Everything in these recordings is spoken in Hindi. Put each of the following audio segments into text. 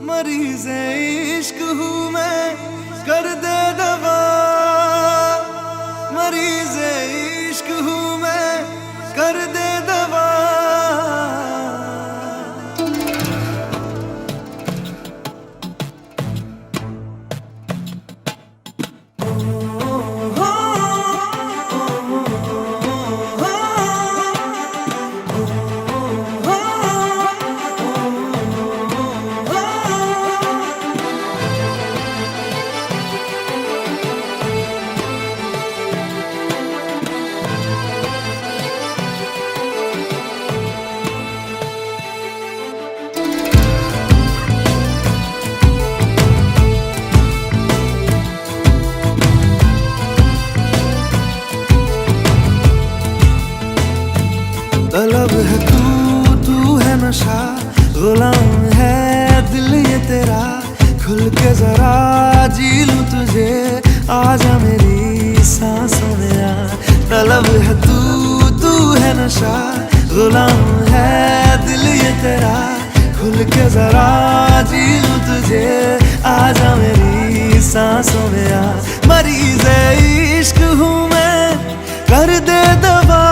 मरीज़े इश्क हूँ मैं, कर दे दवा। मरीज़े इश्क हूँ मैं, कर दे दवा। तलब है तू है नशा, गुलाम है दिल ये तेरा। खुल के जरा जी लूं तुझे, आजा मेरी सांसों में आ। तलब है तू है नशा, गुलाम है दिल ये तेरा। खुल के जरा जी लूं तुझे, आजा मेरी सांसों में आ। मरीज़े इश्क हूँ मैं, कर दे दवा।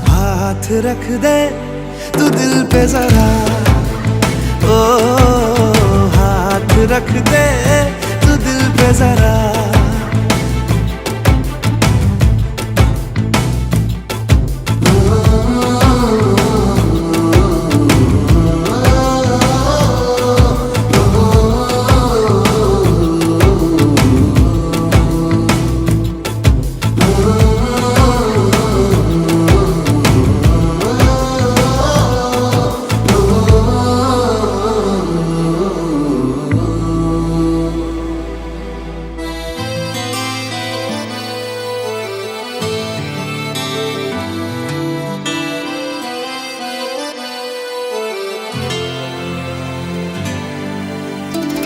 हाथ रख दे तू दिल पे जरा, ओ हाथ रख दे तू दिल पे जरा।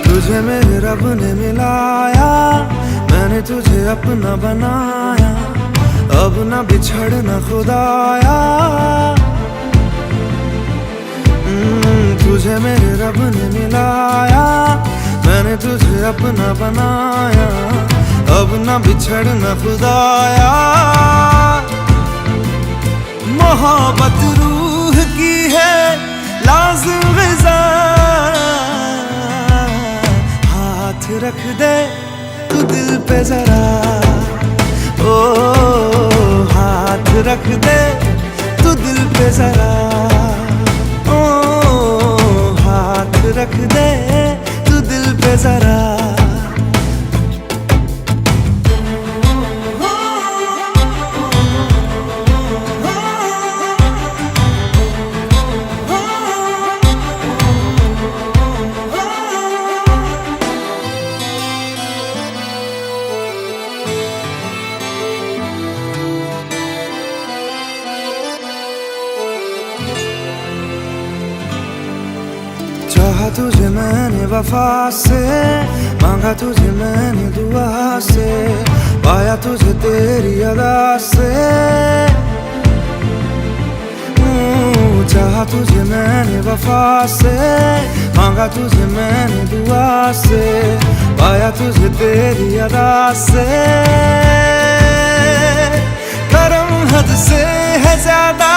तुझे मेरे रब ने मिलाया, मैंने तुझे अपना बनाया। अब ना बिछड़ना खुदाया, तुझे मेरे रब ने मिलाया। मैंने तुझे अपना बनाया, अब ना बिछड़ना खुदाया। मोहब्बत रूह की है लाज़िम ग़िज़ा। हाथ रख दे तू दिल पे जरा, ओ हाथ रख दे तू दिल पे जरा। ओ हाथ रख दे तू दिल पे जरा। चाहा तुझे मैंने वफा से, मांगा तुझे मैंने दुआ से। पाया तुझे तेरी अदा से, चाहा तुझे मैंने वफा से। मांगा तुझे मैंने दुआ से, पाया तुझे तेरी अदा से। करम हद से है ज्यादा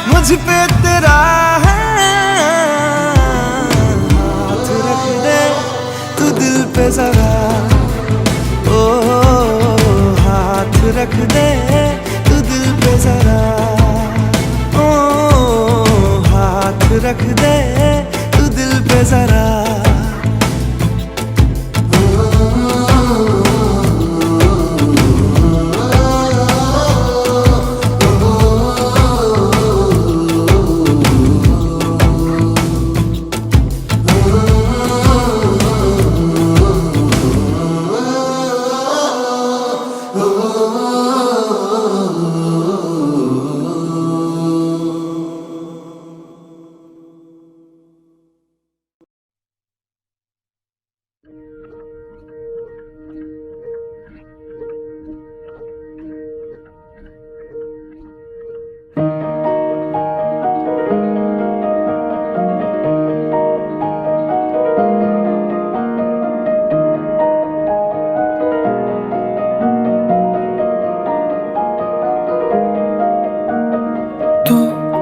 मुझ पे तेरा है। दिल पे जरा, ओ हाथ रख दे तू दिल पे जरा। ओ हाथ रख दे तू दिल पे जरा।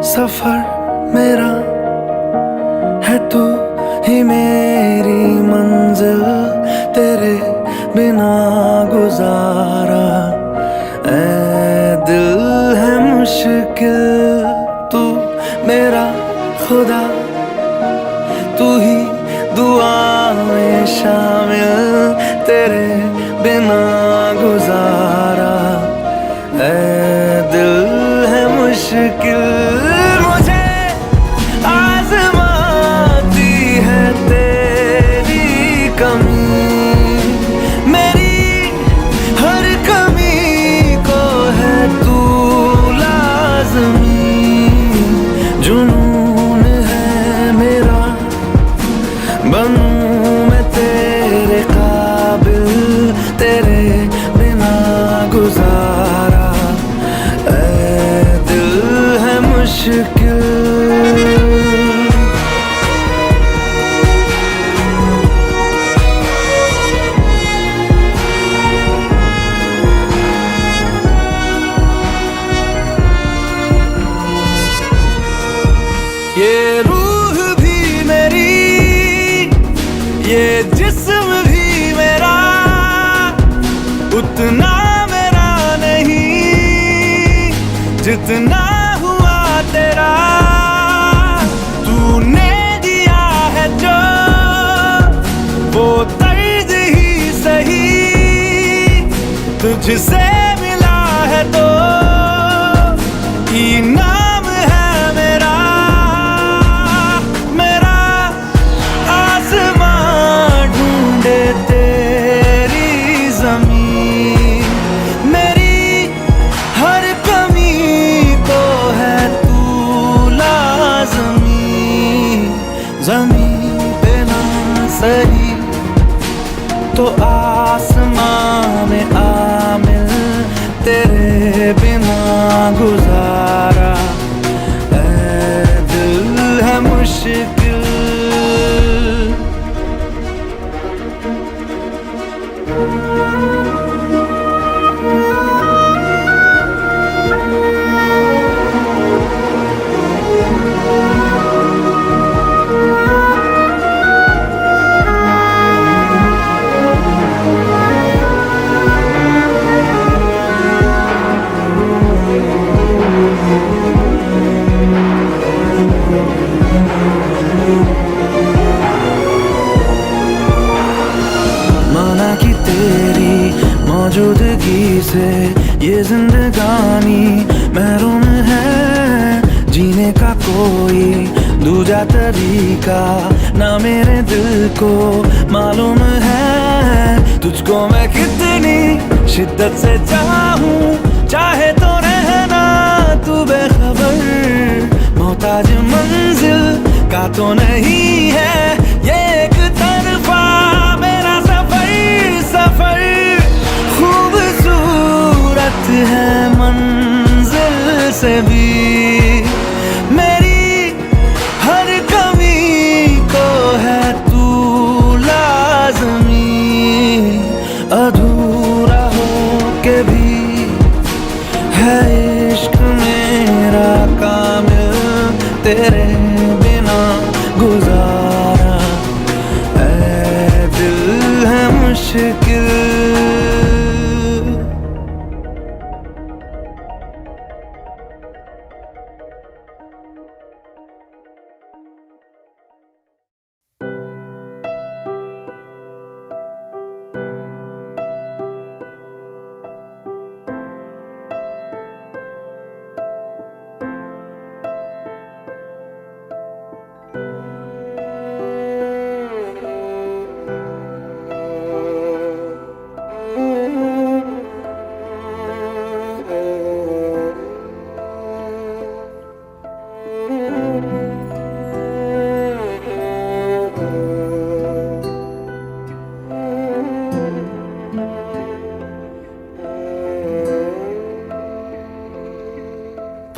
सफर मेरा है तू ही मेरी मंजिल, तेरे बिना गुजारा ऐ दिल है मुश्किल। तू मेरा खुदा, तू ही दुआ में शामिल, तेरे बिना गुजारा ऐ दिल है मुश्किल। मुझे आज़माती है तेरी कमी, मेरी हर कमी को है तू लाज़मी। जुनून है मेरा बनूं मैं तेरे काबिल, तेरे बिना गुजारा ऐ दिल है मुश्किल। ये रूह भी मेरी, ये जिस्म भी मेरा, उतना मेरा नहीं जितना हुआ तेरा। तूने दिया है जो वो दर्द ही सही, तुझसे मिला है तो इनाम है मेरा। मेरा आसमां ढूंढे तेरी ज़मीन, मेरी हर कमी को है तू लाज़मी। ज़मीन पे ना सही तो आसमां में आमिल, तेरे बिना गुजारा ऐ दिल है मुश्किल। माना कि तेरी मौजूदगी से ये जिंदगानी महरूम है, जीने का कोई दूजा तरीका ना मेरे दिल को मालूम है। तुझको मैं कितनी शिद्दत से चाहूं, चाहे तो रहना तू बेखबर। मोहताज मंजिल का तो नहीं है ये एक तरफा मेरा सफर। खूबसूरत है मंजिल से भी, मेरी हर कमी को है तू लाज़मी। अधूरा हो के भी है इश्क मेरा कामिल, तेरे बिना गुजारा ऐ दिल है मुश्किल।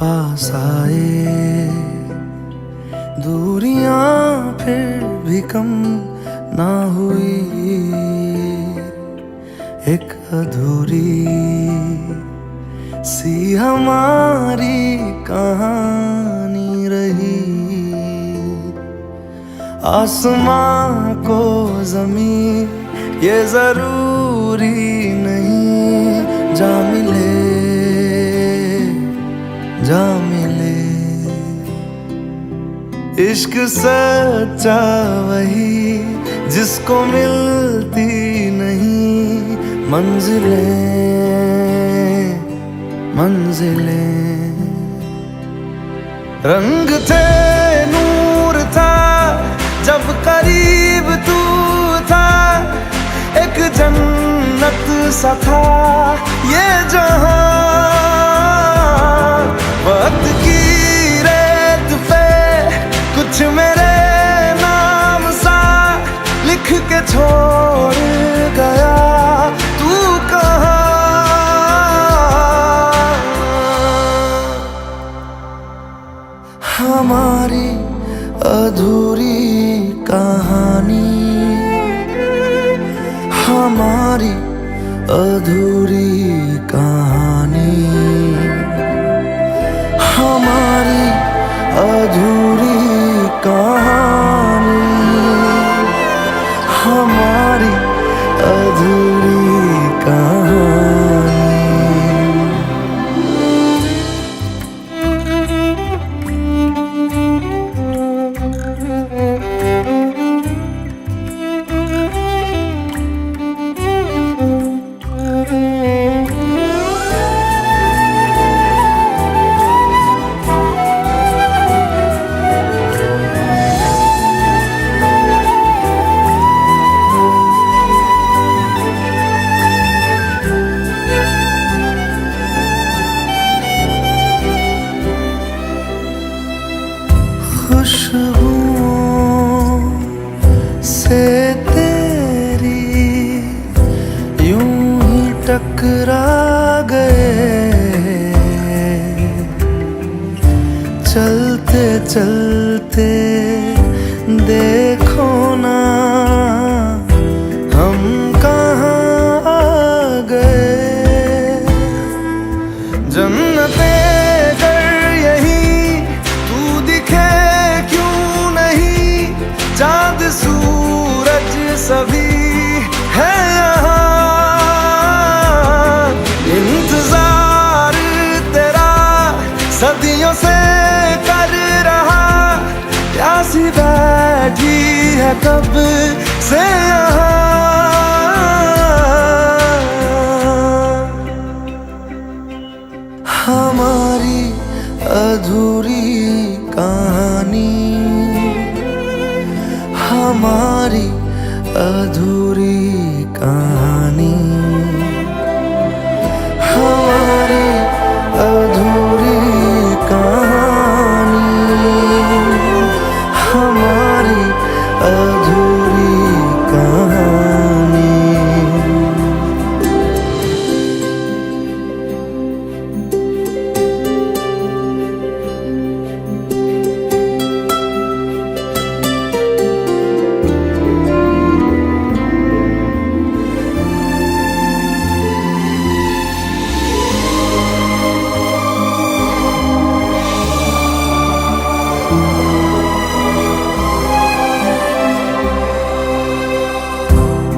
पास आए दूरियां फिर भी कम ना हुई, एक अधूरी सी हमारी कहानी रही। आसमां को जमीन ये जरूरी नहीं, जा मिले जा मिले। इश्क सच्चा वही जिसको मिलती नहीं मंजिलें मंजिलें। रंग थे नूर था जब करीब तू था, एक जन्नत सा था ये जहां। वक्त की रेत पे कुछ मेरे नाम सा लिख के छोड़ गया, तू कहाँ? हमारी अधूरी कहानी, हमारी अधूरी कहानी, हमारी अधूरी कहानी, हमारी अधूरी कहानी। खुशबुओं से तेरी यूं ही टकरा गए, चलते चलते देखो ना हम कहाँ आ गए। जन्नते चाँद सूरज सभी है यहाँ, इंतजार तेरा सदियों से कर रहा, प्यासी बैठी है कब से यहाँ। हमारी अधूरी कहानी, हमारी अधूरी कहानी, हमारी अधूरी कहानी, हमारी अधूरी कहानी।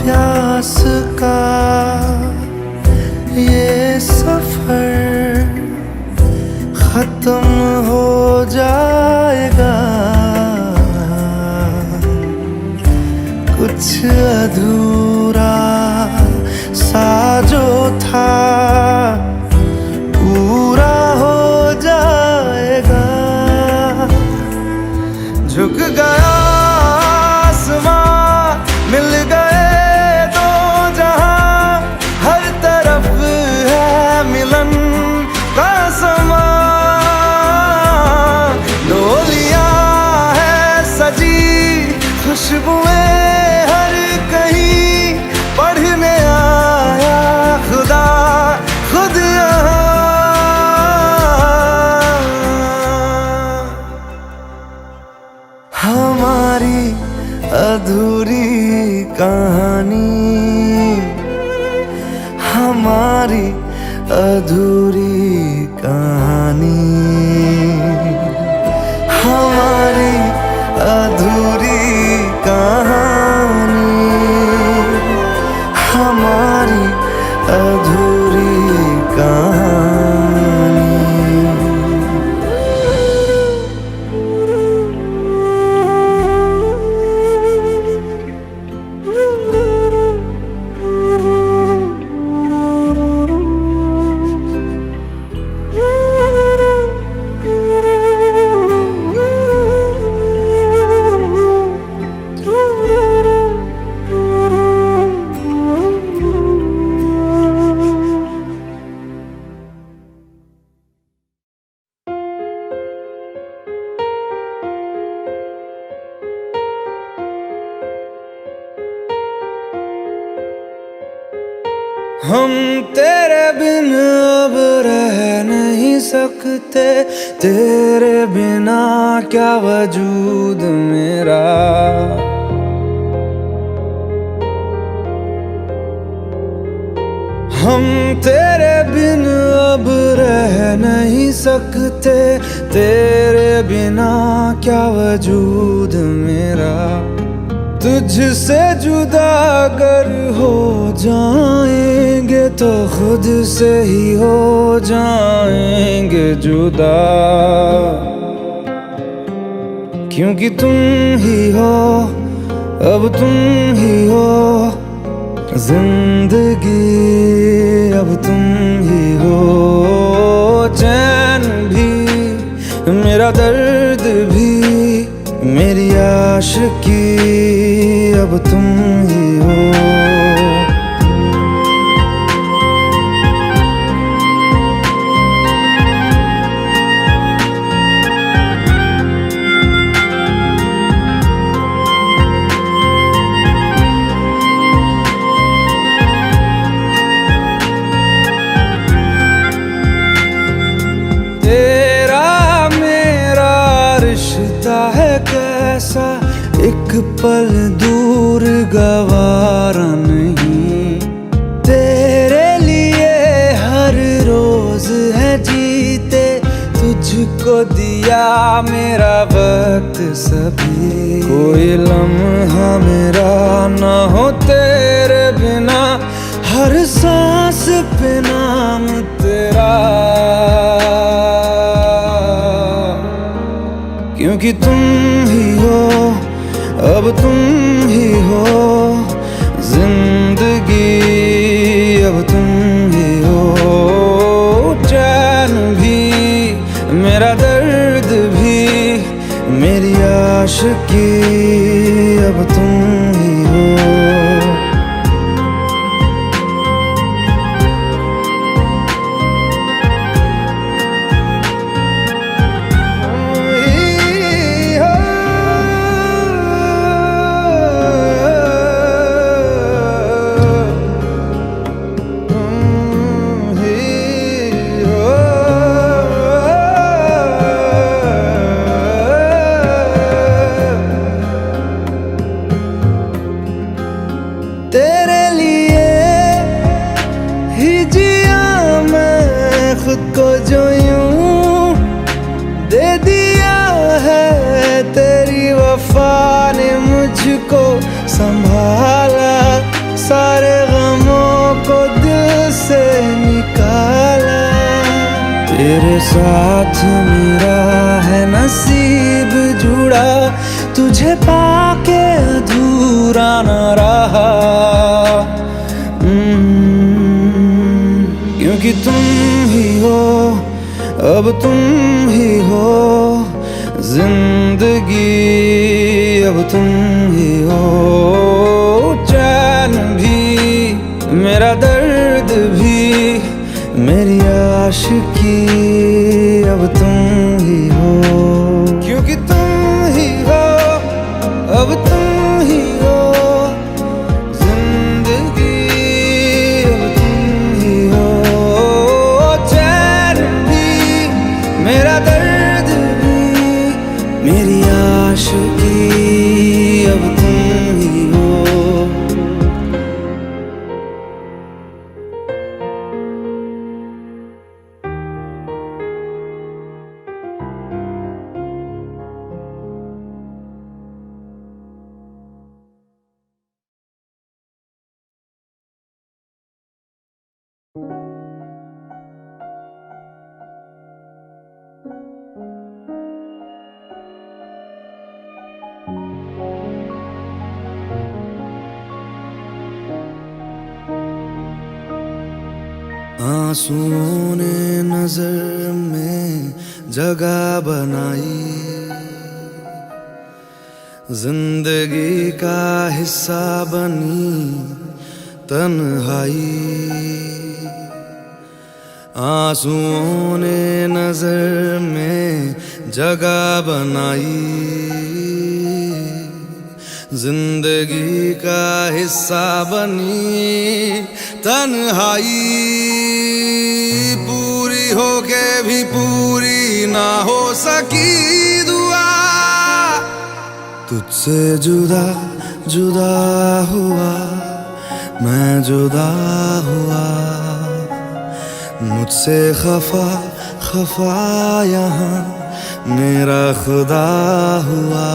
प्यास का ये सफर खत्म हो जाएगा, कुछ अधूरा सा जो था पूरा हो जाएगा। झुक गया आसमां, मिल गए दो जहां, हर तरफ है मिलन का समा। हम तेरे बिन अब रह नहीं सकते, तेरे बिना क्या वजूद मेरा। हम तेरे बिन अब रह नहीं सकते, तेरे बिना क्या वजूद मेरा। तुझसे जुदा अगर हो जाएंगे तो खुद से ही हो जाएंगे जुदा, क्योंकि तुम ही हो, अब तुम ही हो जिंदगी, अब तुम ही हो। चैन भी, मेरा दर्द भी, मेरी आशिकी, अब तुम ही हो। तेरा मेरा रिश्ता है कैसा, एक पल दूर गवारा नहीं। तेरे लिए हर रोज है जीते, तुझको दिया मेरा वक्त सभी। कोई लम्हा मेरा ना हो तेरे बिना, हर सांस पे नाम तेरा, क्योंकि तुम ही हो, अब तुम ही हो जिंदगी, अब तुम ही हो। चैन भी, मेरा दर्द भी, मेरी आशिकी, अब तुम ही हो। तेरे लिए ही जिया मैं खुद को, जो यूं दे दिया है तेरी वफा ने मुझको संभाला। सारे गमों को दिल से निकाला, तेरे साथ मेरा है नसीब जुड़ा, तुझे पाके अधूरा न रहा। क्योंकि तुम ही हो, अब तुम ही हो जिंदगी, अब तुम ही हो। चैन भी, मेरा दर्द भी, मेरी आशिकी, अब तुम ही हो। क्योंकि तुम ही हो, अब तुम ही हो जिंदगी, अब तुम ही हो। चैन भी, मेरा दर्द भी, मेरी आशिकी, अब तुम ही हो। आंसुओं ने नजर में जगह बनाई, जिंदगी का हिस्सा बनी तन्हाई। आंसुओं ने नजर में जगह बनाई, जिंदगी का हिस्सा बनी तन्हाई, पूरी होके भी पूरी ना हो सकी दुआ। तुझसे जुदा जुदा हुआ मैं, जुदा हुआ मुझसे खफा खफा यहाँ मेरा खुदा हुआ।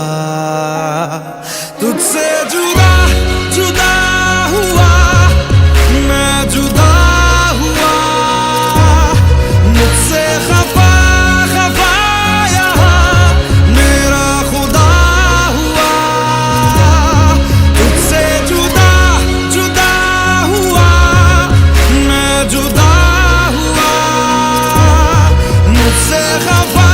तुझसे जुदा जुदा हुआ मैं, जुदा हुआ मुझसे खफा खफा यहाँ मेरा खुदा हुआ। तुझसे जुदा जुदा हुआ मैं, जुदा हुआ मुझसे खफा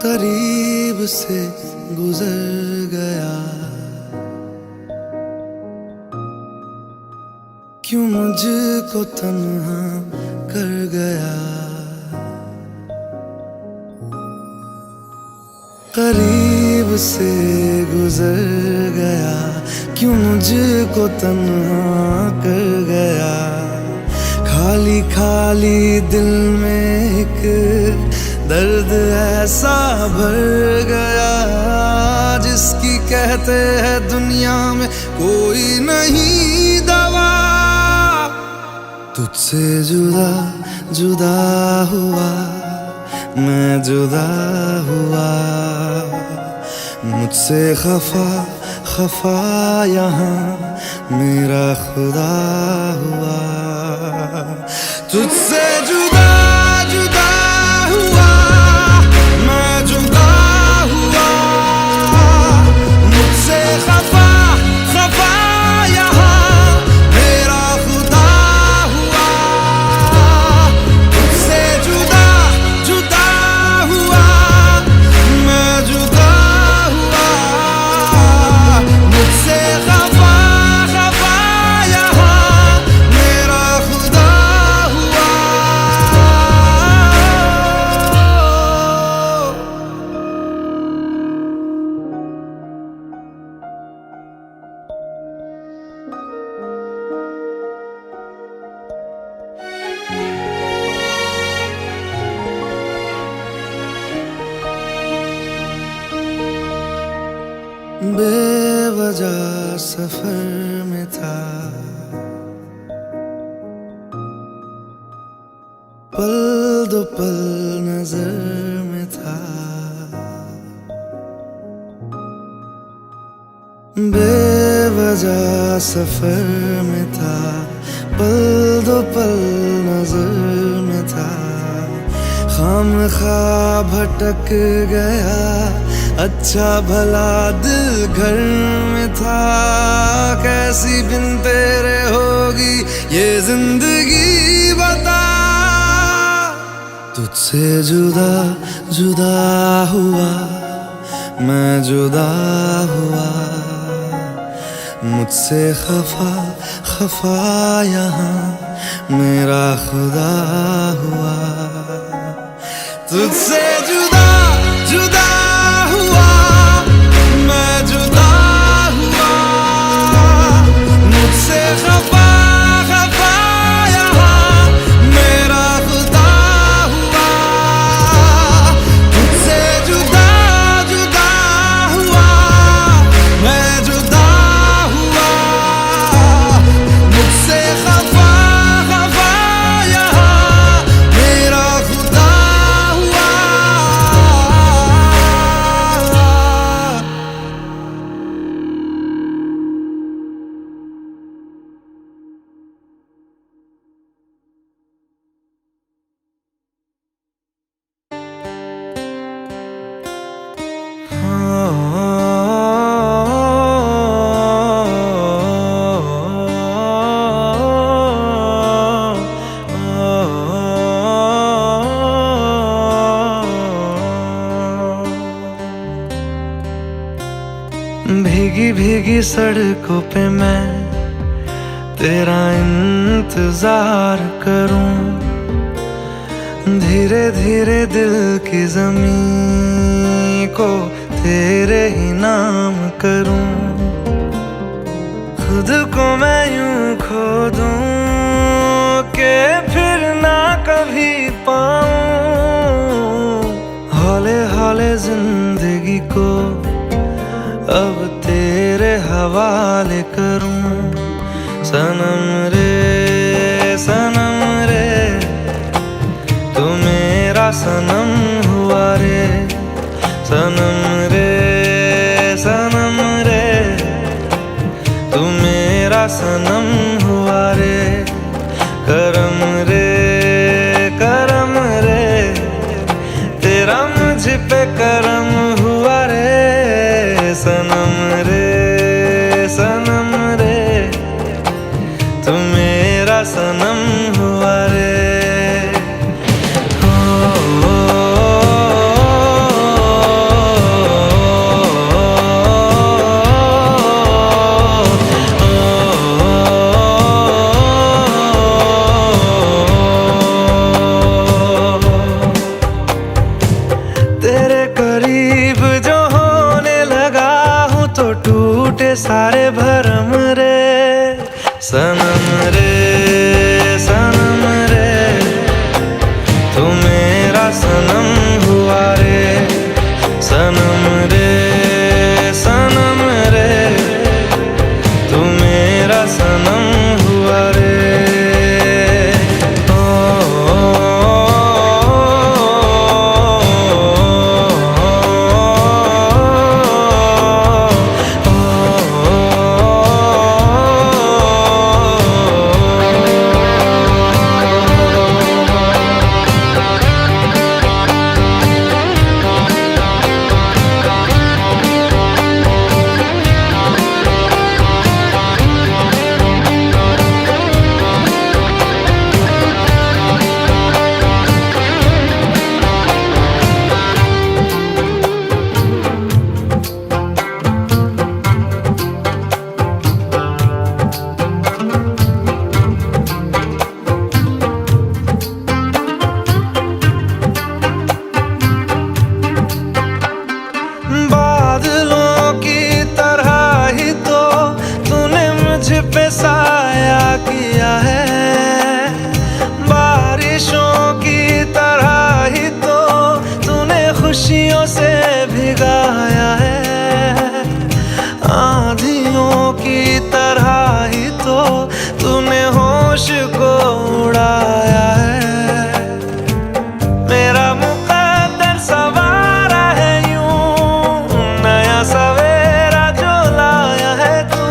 करीब से गुजर गया, क्यों मुझको तन्हा कर गया। करीब से गुजर गया, क्यों मुझको तन्हा कर गया। खाली खाली दिल में एक दर्द ऐसा भर गया, जिसकी कहते हैं दुनिया में कोई नहीं दवा। तुझसे जुदा जुदा हुआ मैं, जुदा हुआ मुझसे खफा खफा यहाँ मेरा खुदा हुआ। तुझसे जुदा जुदा हुआ मैं, जुदा हुआ मुझसे खफा खफा यहाँ मेरा खुदा हुआ। तुझसे जुदा जुदा हुआ मैं, जुदा हुआ मुझसे खफा खफा यहाँ मेरा खुदा हुआ। बेवजह सफर में था, पल दो पल नजर में था। बेवजह सफर में था, पल दो पल नजर में था। खामखा भटक गया, अच्छा भला दिल घर में था। कैसी बिन तेरे होगी ये जिंदगी बता। तुझसे जुदा जुदा हुआ मैं, जुदा हुआ मुझसे खफा खफा यहाँ मेरा खुदा हुआ। तुझसे जुदा जुदा हुआ मैं, जुदा हुआ मुझसे खफा खफा यहाँ मेरा खुदा हुआ। तुझसे जुदा जुदा हुआ मैं, जुदा हुआ मुझसे खफा खफा यहाँ मेरा खुदा हुआ। भीगी भीगी सड़कों पे मैं तेरा इंतजार करूं, धीरे धीरे दिल की ज़मीं को तेरे ही नाम करूं। खुद को मैं यूं खो दूं कि फिर ना कभी पाऊं, हौले हौले जिंदगी को अब तेरे हवाले करूं। सनम रे तू मेरा सनम हुआ रे, सनम रे तू मेरा सनम हुआ रे। करम रे तेरा मुझ पे करम हुआ रे। सनम रे तू मेरा सनम हुआ रे। तेरे करीब जो होने लगा हूँ तो टूटे सारे भरम रे। सनम रे तू मेरा सनम हुआ रे। सनम रे तू मेरा सनम हुआ रे। बादलों की तरह ही तो तूने मुझ पे साया किया है, बारिशों की तरह ही तो तूने खुशियों से भिगाया है, आंधियों की तरह ही तो तूने होश को उड़ाया है। मेरा मुकद्दर सवारा है सवेरा जो लाया है तू,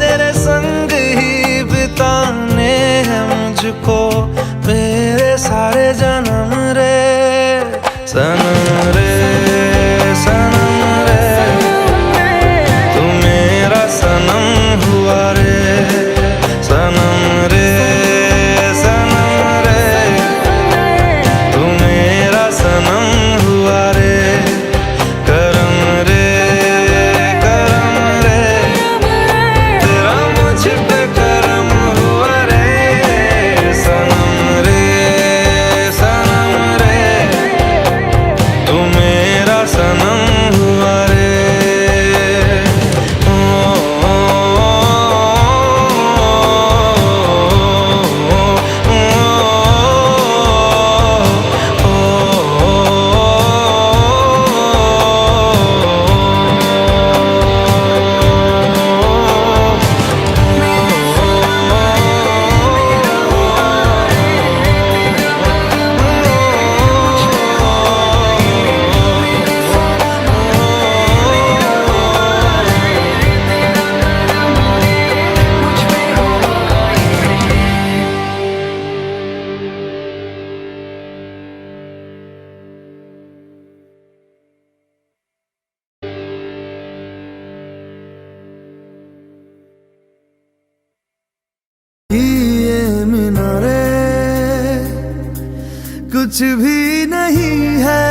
तेरे संग ही बिताने हैं मुझको मेरे सारे जन्म रे। सनम रे तू मेरा सनम हुआ रे। सनम रे तू मेरा सनम हुआ रे। करम रे ये मीनारे कुछ भी नहीं है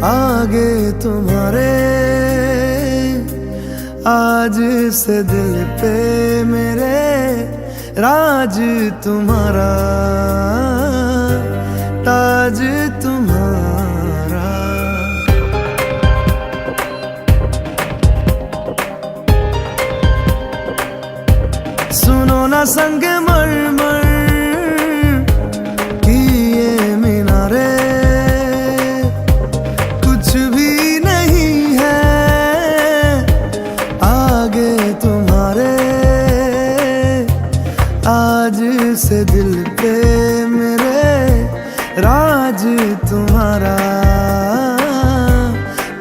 आगे तुम्हारे, आज से दिल पे मेरे राज तुम्हारा, ताज तुम्हारा। सुनो ना संग मरमर की ये मीनारे, कुछ भी नहीं है आगे तुम्हारे। आज से दिल पे मेरे राज तुम्हारा,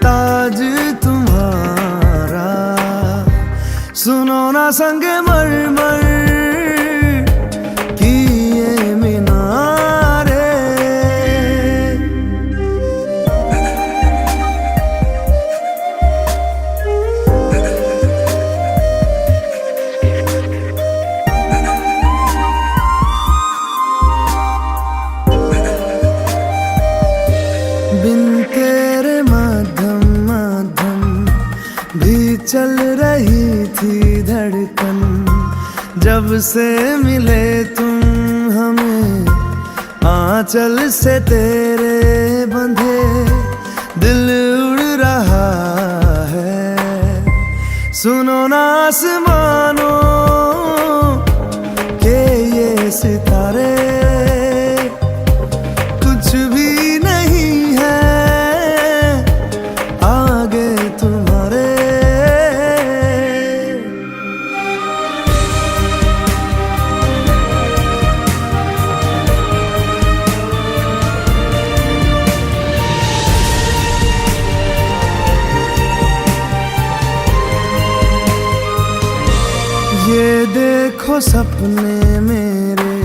ताज तुम्हारा। सुनो ना संग मरमर की ये मीनारे। बिन तेरे मध्यम मध्यम भी चल रही थी धड़कन। जब से मिले तुम हमें आंचल से तेरे बंधे, दिल उड़ रहा है। सुनो ना आसमानों के ये सितारे, कुछ भी नहीं है आगे तुम्हारे। ये देखो सपने मेरे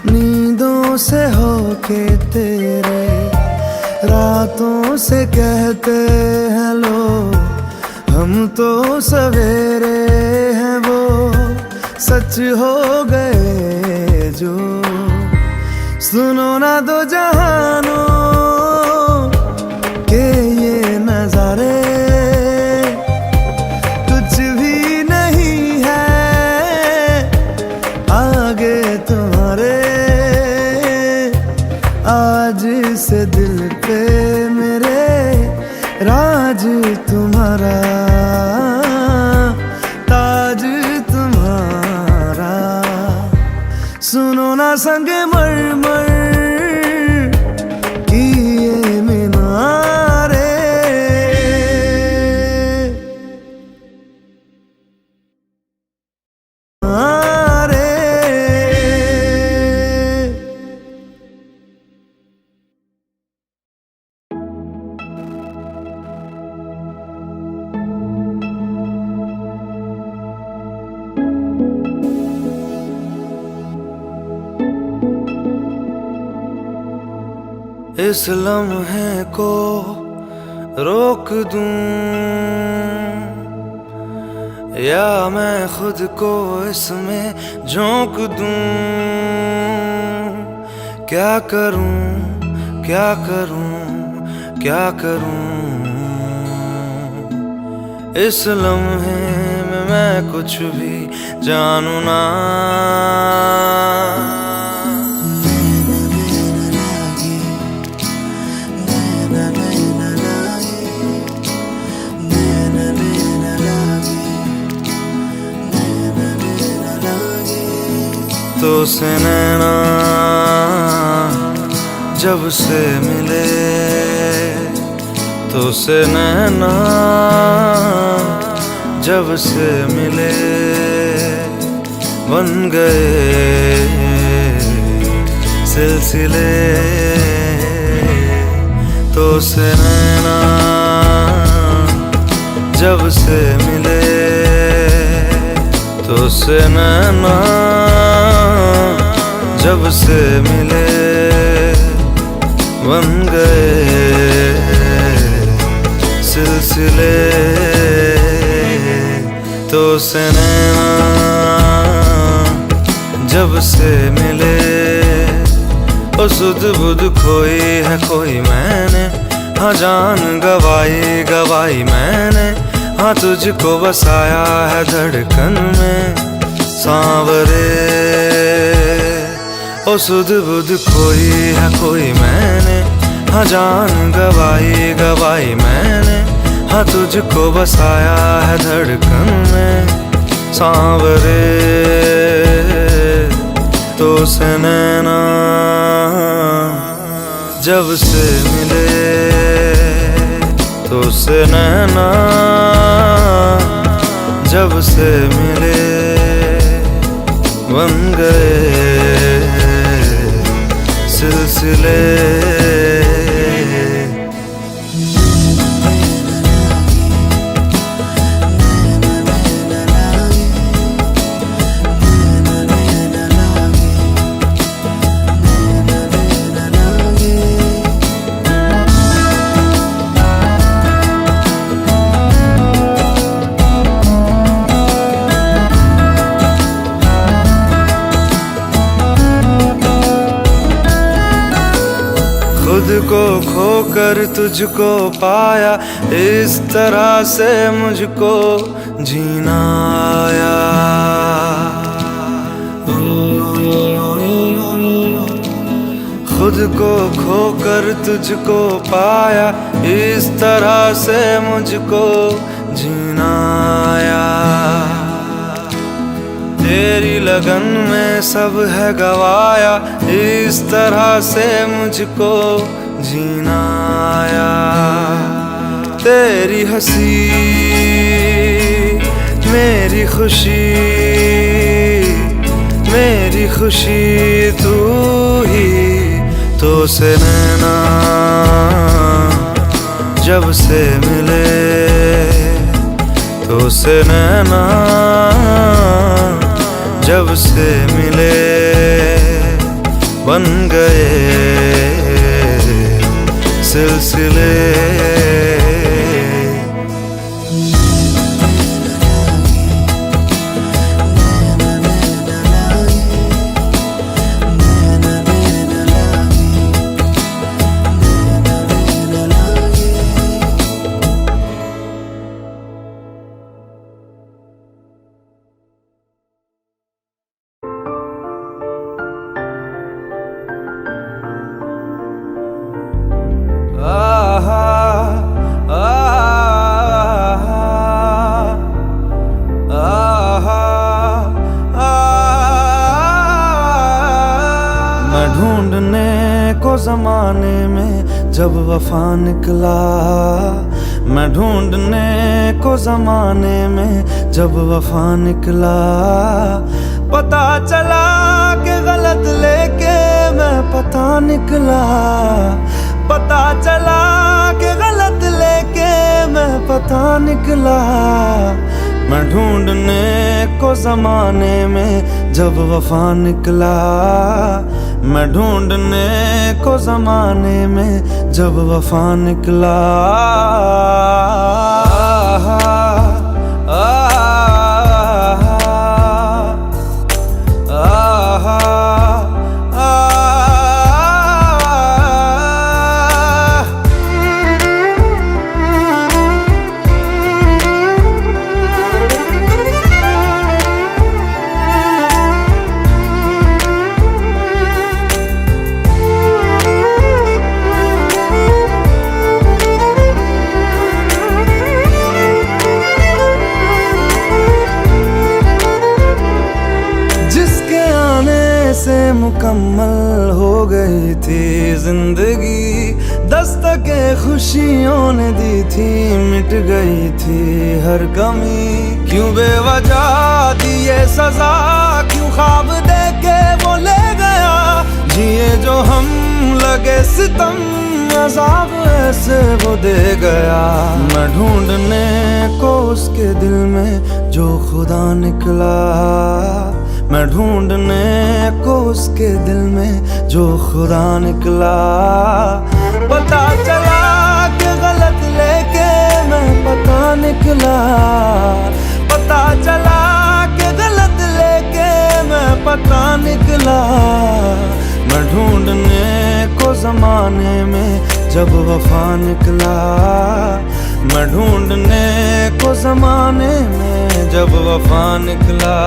नींदों से होके तेरे, रातों से कहते हैं लोग हम तो सवेरे हैं। वो सच हो गए जो, सुनो ना दो जहानों के ये नजारे, कुछ भी नहीं है आगे तुम्हारे। आज से दिल पे मेरे राज तुम्हारा, ताज तुम्हारा। सुनो ना संग मरमर की ये मीनारे। इस लम्हे को रोक दूं या मैं खुद को इसमें झोंक दूं। क्या करूं क्या करूं क्या करूं, इस लम्हे में मैं कुछ भी जानू ना। तो से नैना जब से मिले, तो से नैना जब से मिले, बन गए सिलसिले। तो से नैना जब से मिले, तो से नैना जब से मिले, बन गए सिलसिले। तो से नैना जब से मिले, ओ सुध बुध खोई है कोई मैंने, हाँ जान गवाई गवाई मैंने, हाँ तुझको बसाया है धड़कन में सांवरे। ओ सुध बुध खोई है कोई मैंने, हाँ जान गवाई गवाई मैंने। हाँ तुझको बसाया है धड़कन में सांवरे। तो से नैना जब से मिले, तो से नैना जब से मिले, बन गए सिलसिले। खुद को खोकर तुझको पाया, इस तरह से मुझको जीना आया। खुद को खोकर तुझको पाया, इस तरह से मुझको जीना आया। तेरी लगन में सब है गवाया, इस तरह से मुझको जीना आया। तेरी हंसी मेरी खुशी, मेरी खुशी तू ही। तो से नैना जब से मिले, तो से नैना जब से मिले, बन गए सिलसिले। मैं ढूंढने को जमाने में जब वफा निकला, मैं ढूंढने को जमाने में जब वफा निकला। पता चला कि गलत लेके मैं पता निकला, पता चला कि गलत लेके मैं पता निकला। मैं ढूंढने को जमाने में जब वफा निकला, मैं ढूंढने को जमाने में जब वफा निकला। से मुकम्मल हो गई थी जिंदगी, दस्तके खुशियों ने दी थी, मिट गई थी हर कमी। क्यों बेवजह दी ये सजा, क्यों ख्वाब देके वो ले गया। जिए जो हम लगे सितम, अज़ाब ऐसे वो दे गया। मैं ढूंढने को उसके दिल में जो खुदा निकला, मैं ढूंढने को उसके दिल में जो खुदा निकला। पता चला कि गलत लेके मैं पता निकला, पता चला कि गलत लेके मैं पता निकला। मैं ढूंढने को जमाने में जब वफा निकला, मैं ढूंढने को जमाने में जब वफा निकला।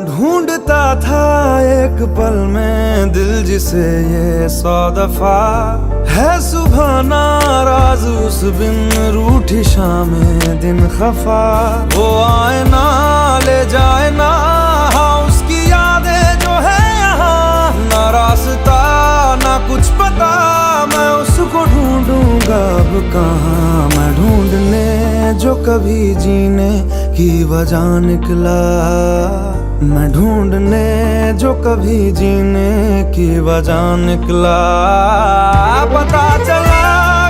ढूंढता था एक पल में दिल जिसे ये 100 दफा, है सुबह नाराज उस बिन रूठी शामें दिन खफा। वो आए ना ले जाए ना हाँ उसकी यादें जो है यहाँ, ना रास्ता ना कुछ पता, मैं उसको ढूंढूंगा अब कहाँ। मैं ढूंढने जो कभी जीने की वजह निकला, मैं ढूंढने जो कभी जीने की वजह निकला। पता चला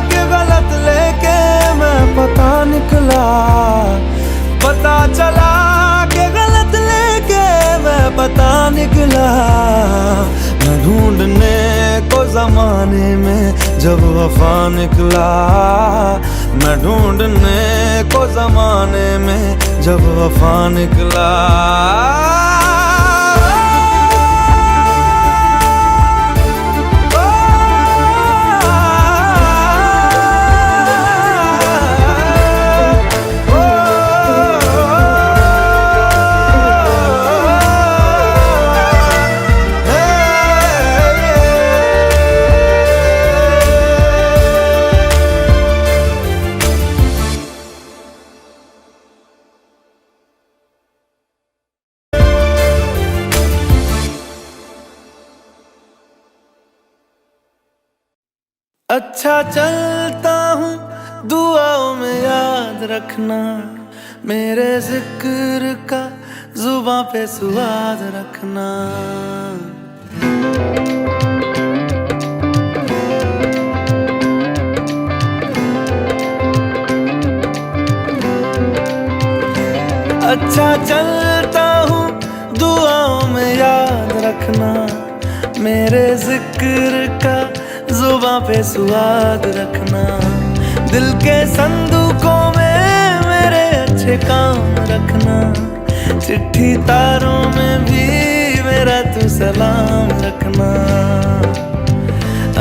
कि गलत लेके मैं पता निकला, पता चला कि गलत लेके मैं पता निकला। मैं ढूंढने को जमाने में जब वफा निकला, मैं ढूंढने को जमाने में जब वफा निकला। अच्छा चलता हूँ दुआओं में याद रखना, मेरे जिक्र का जुबां पे स्वाद रखना। अच्छा चलता हूँ दुआओं में याद रखना, मेरे जिक्र का जुबां पे स्वाद रखना। दिल के संदूकों में मेरे अच्छे काम रखना, चिट्ठी तारों में भी मेरा तू सलाम रखना।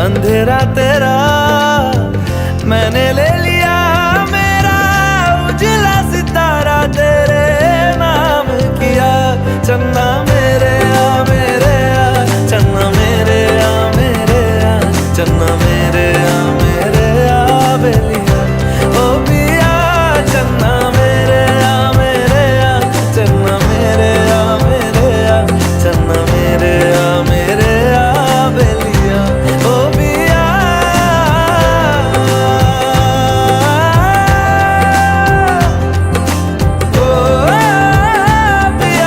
अंधेरा तेरा मैंने ले लिया, मेरा उजला सितारा तेरे नाम किया। चन्ना मेरे आ मेरे आ, चन्ना मेरे आ मेरे आ, चन्ना मेरे आ मेरे आ बेलिया ओ पिया। चन्ना मेरे आ मेरे आ, चन्ना मेरे आ मेरे आ, चन्ना मेरे आ मेरे आ बेलिया ओ पिया। ओ पिया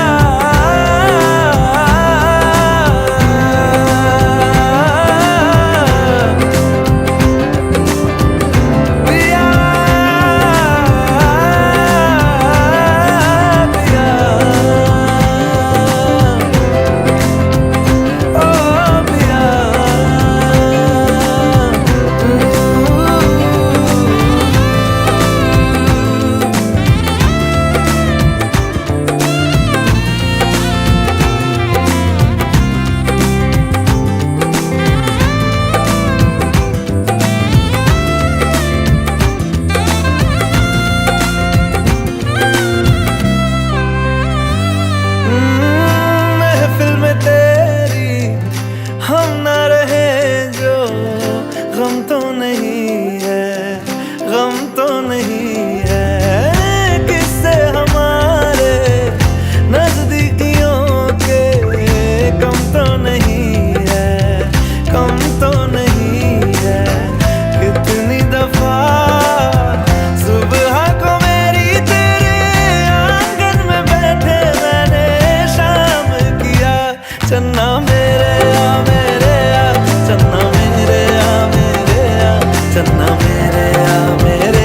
चन्ना मेरे आ मेरे आ, चन्ना मेरे आ मेरे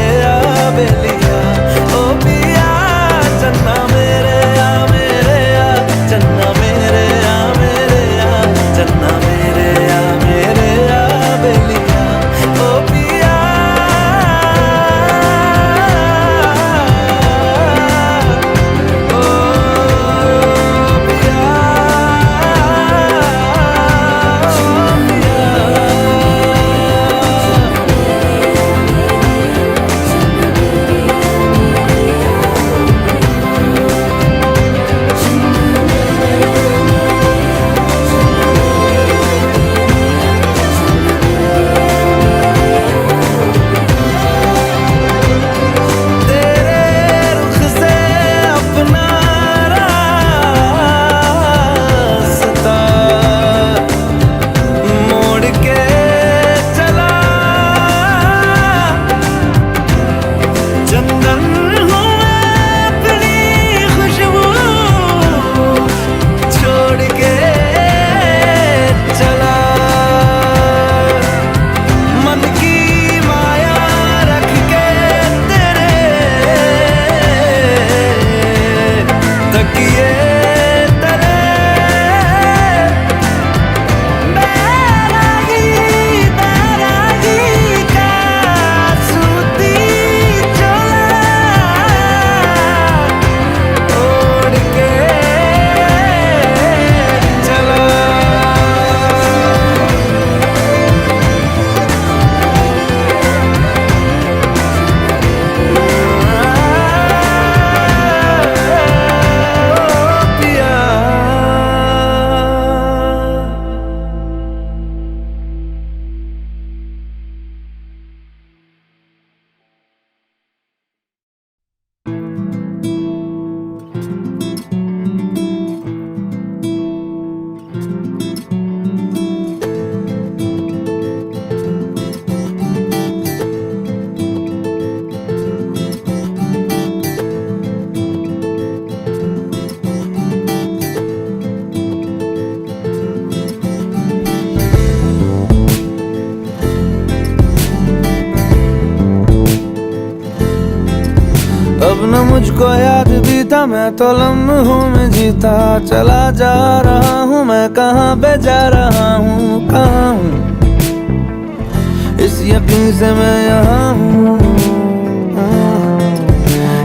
अब न मुझको याद भी था, मैं तो लम्हों में जीता चला जा रहा हूँ। मैं कहाँ पे जा रहा हूँ, कहाँ हूँ, इस यकीन से मैं यहाँ हूँ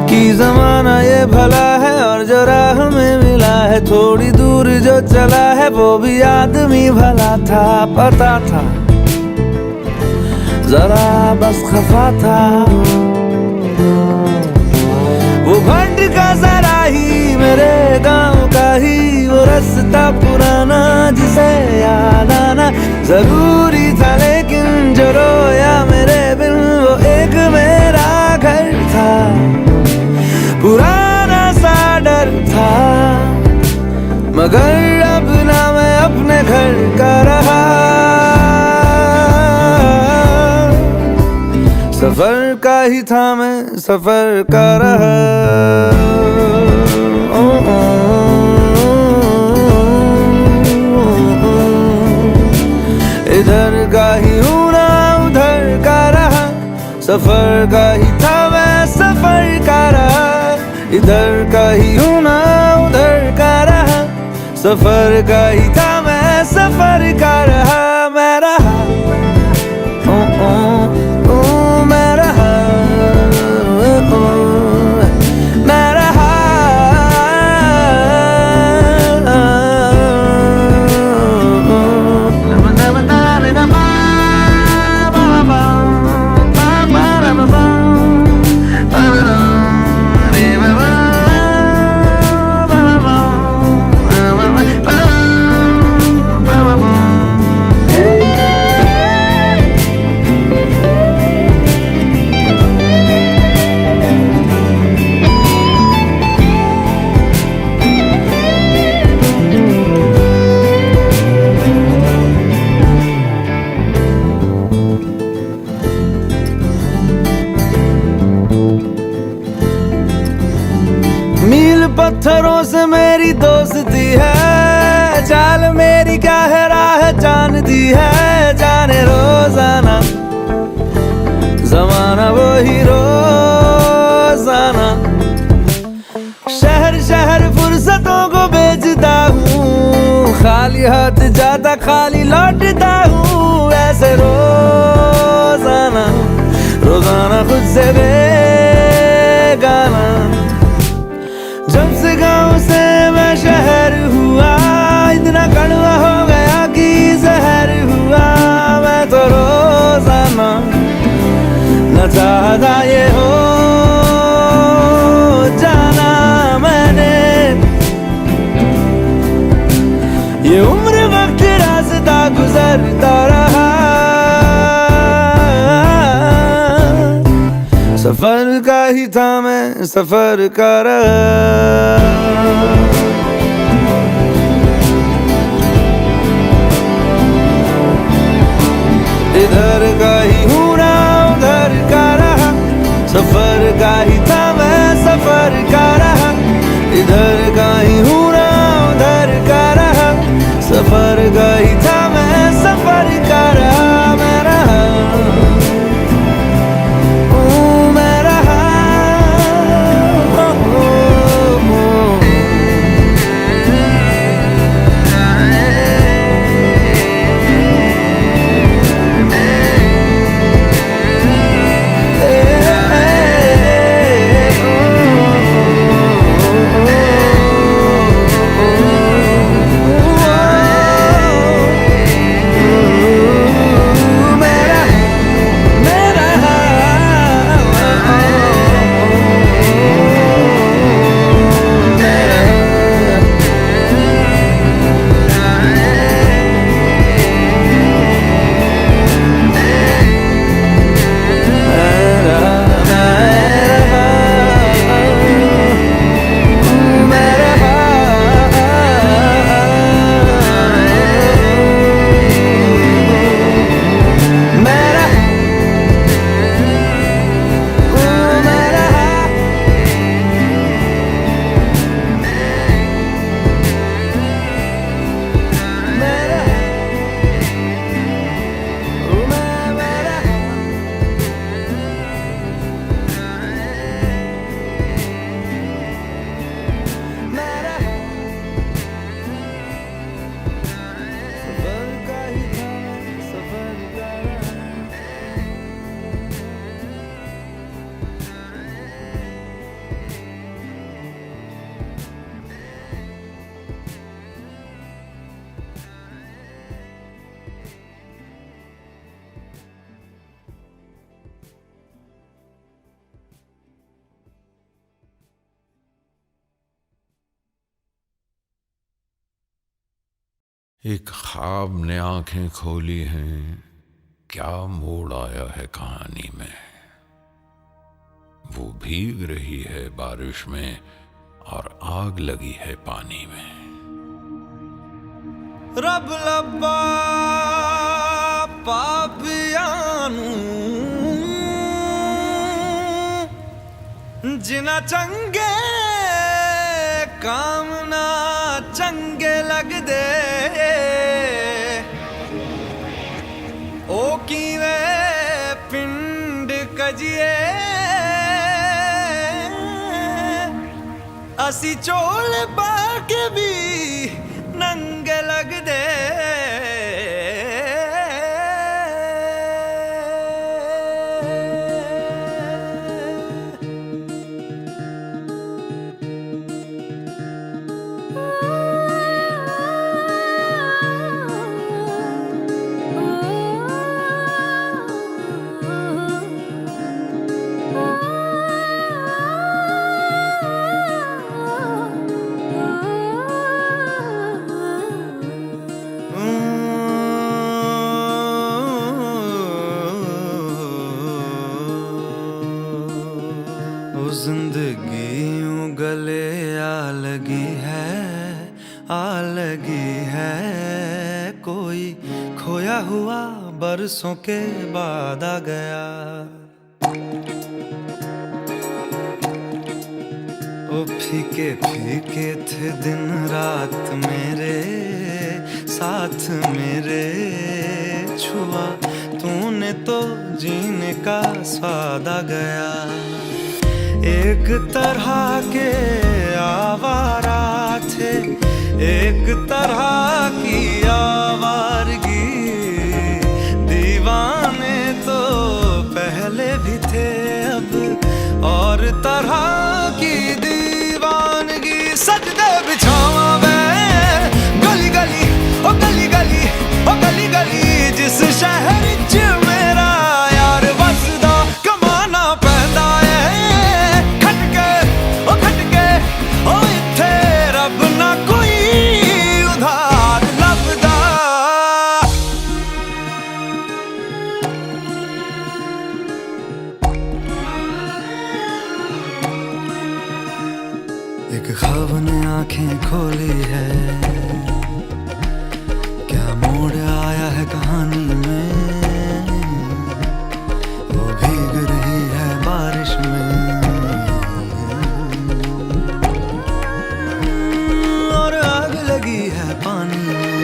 कि जमाना ये भला है और जो राह में मिला है, थोड़ी दूर जो चला है वो भी आदमी भला था। पता था जरा बस खफा था, वो भंड का जरा ही मेरे गांव का ही वो रास्ता पुराना जिसे याद आना जरूरी था। लेकिन जो रोया मेरे बिन वो एक मेरा घर था, पुराना सा डर था, मगर अब ना मैं अपने घर का रहा। सफर का ही था मैं सफर का रहा। इधर का ही हूँ ना उधर का रहा, सफर का ही था मैं सफर का रहा। इधर का ही हूँ ना उधर का रहा, सफर का ही था मैं सफर का रहा। मैं रहा मैं रहा मैं रहा। मील पत्थरों से मेरी दोस्ती है, चाल मेरी क्या है राह जानती है। जाने रोजाना जमाना वही रोजाना, शहर शहर फुर्सतों को बेचता हूँ, खाली हाथ जाता खाली लौटता हूँ। ऐसे रोजाना रोजाना खुद से बेगाना, जब से गांव से मैं शहर हुआ इतना कड़वा हो गया कि जहर हुआ। मैं तो रोजाना न चाहता ये हो जाना, मैंने ये उम्र वक्त रास्ता गुजरता रहा। सफर का ही था मैं सफर का रहा। इधर का ही हूँ ना उधर का रहा, सफर का ही था मैं सफर का रहा। इधर का ही हूँ ना उधर का रहा, सफर का ही था मैं सफर का रहा। मैं रहा मैं रहा एक ख्वाब ने आंखें खोली हैं, क्या मोड़ आया है कहानी में। वो भीग रही है बारिश में और आग लगी है पानी में। रब लब्बा पापियां जिना चंगे काम ना चंगे लगदे ओ कीवे पिंड कजिए असी चोल बाके भी नंगे लगदे। जिंदगी यूं गले आ लगी है कोई खोया हुआ बरसों के बाद आ गया। ओ फीके फीके थे दिन रात मेरे साथ मेरे छुआ तूने तो जीने का स्वाद आ गया। एक तरह के आवारा थे एक तरह की आवारगी दीवाने तो पहले भी थे अब और तरह की दीवानगी। सजदे बिछावा मैं गली गली ओ गली गली ओ गली गली जिस शहर च मेरा यार वसदा कमाना पैंदा एक ख्वाब ने आंखें खोली है, क्या मोड़ आया है कहानी में। वो भीग रही है बारिश में और आग लगी है पानी में।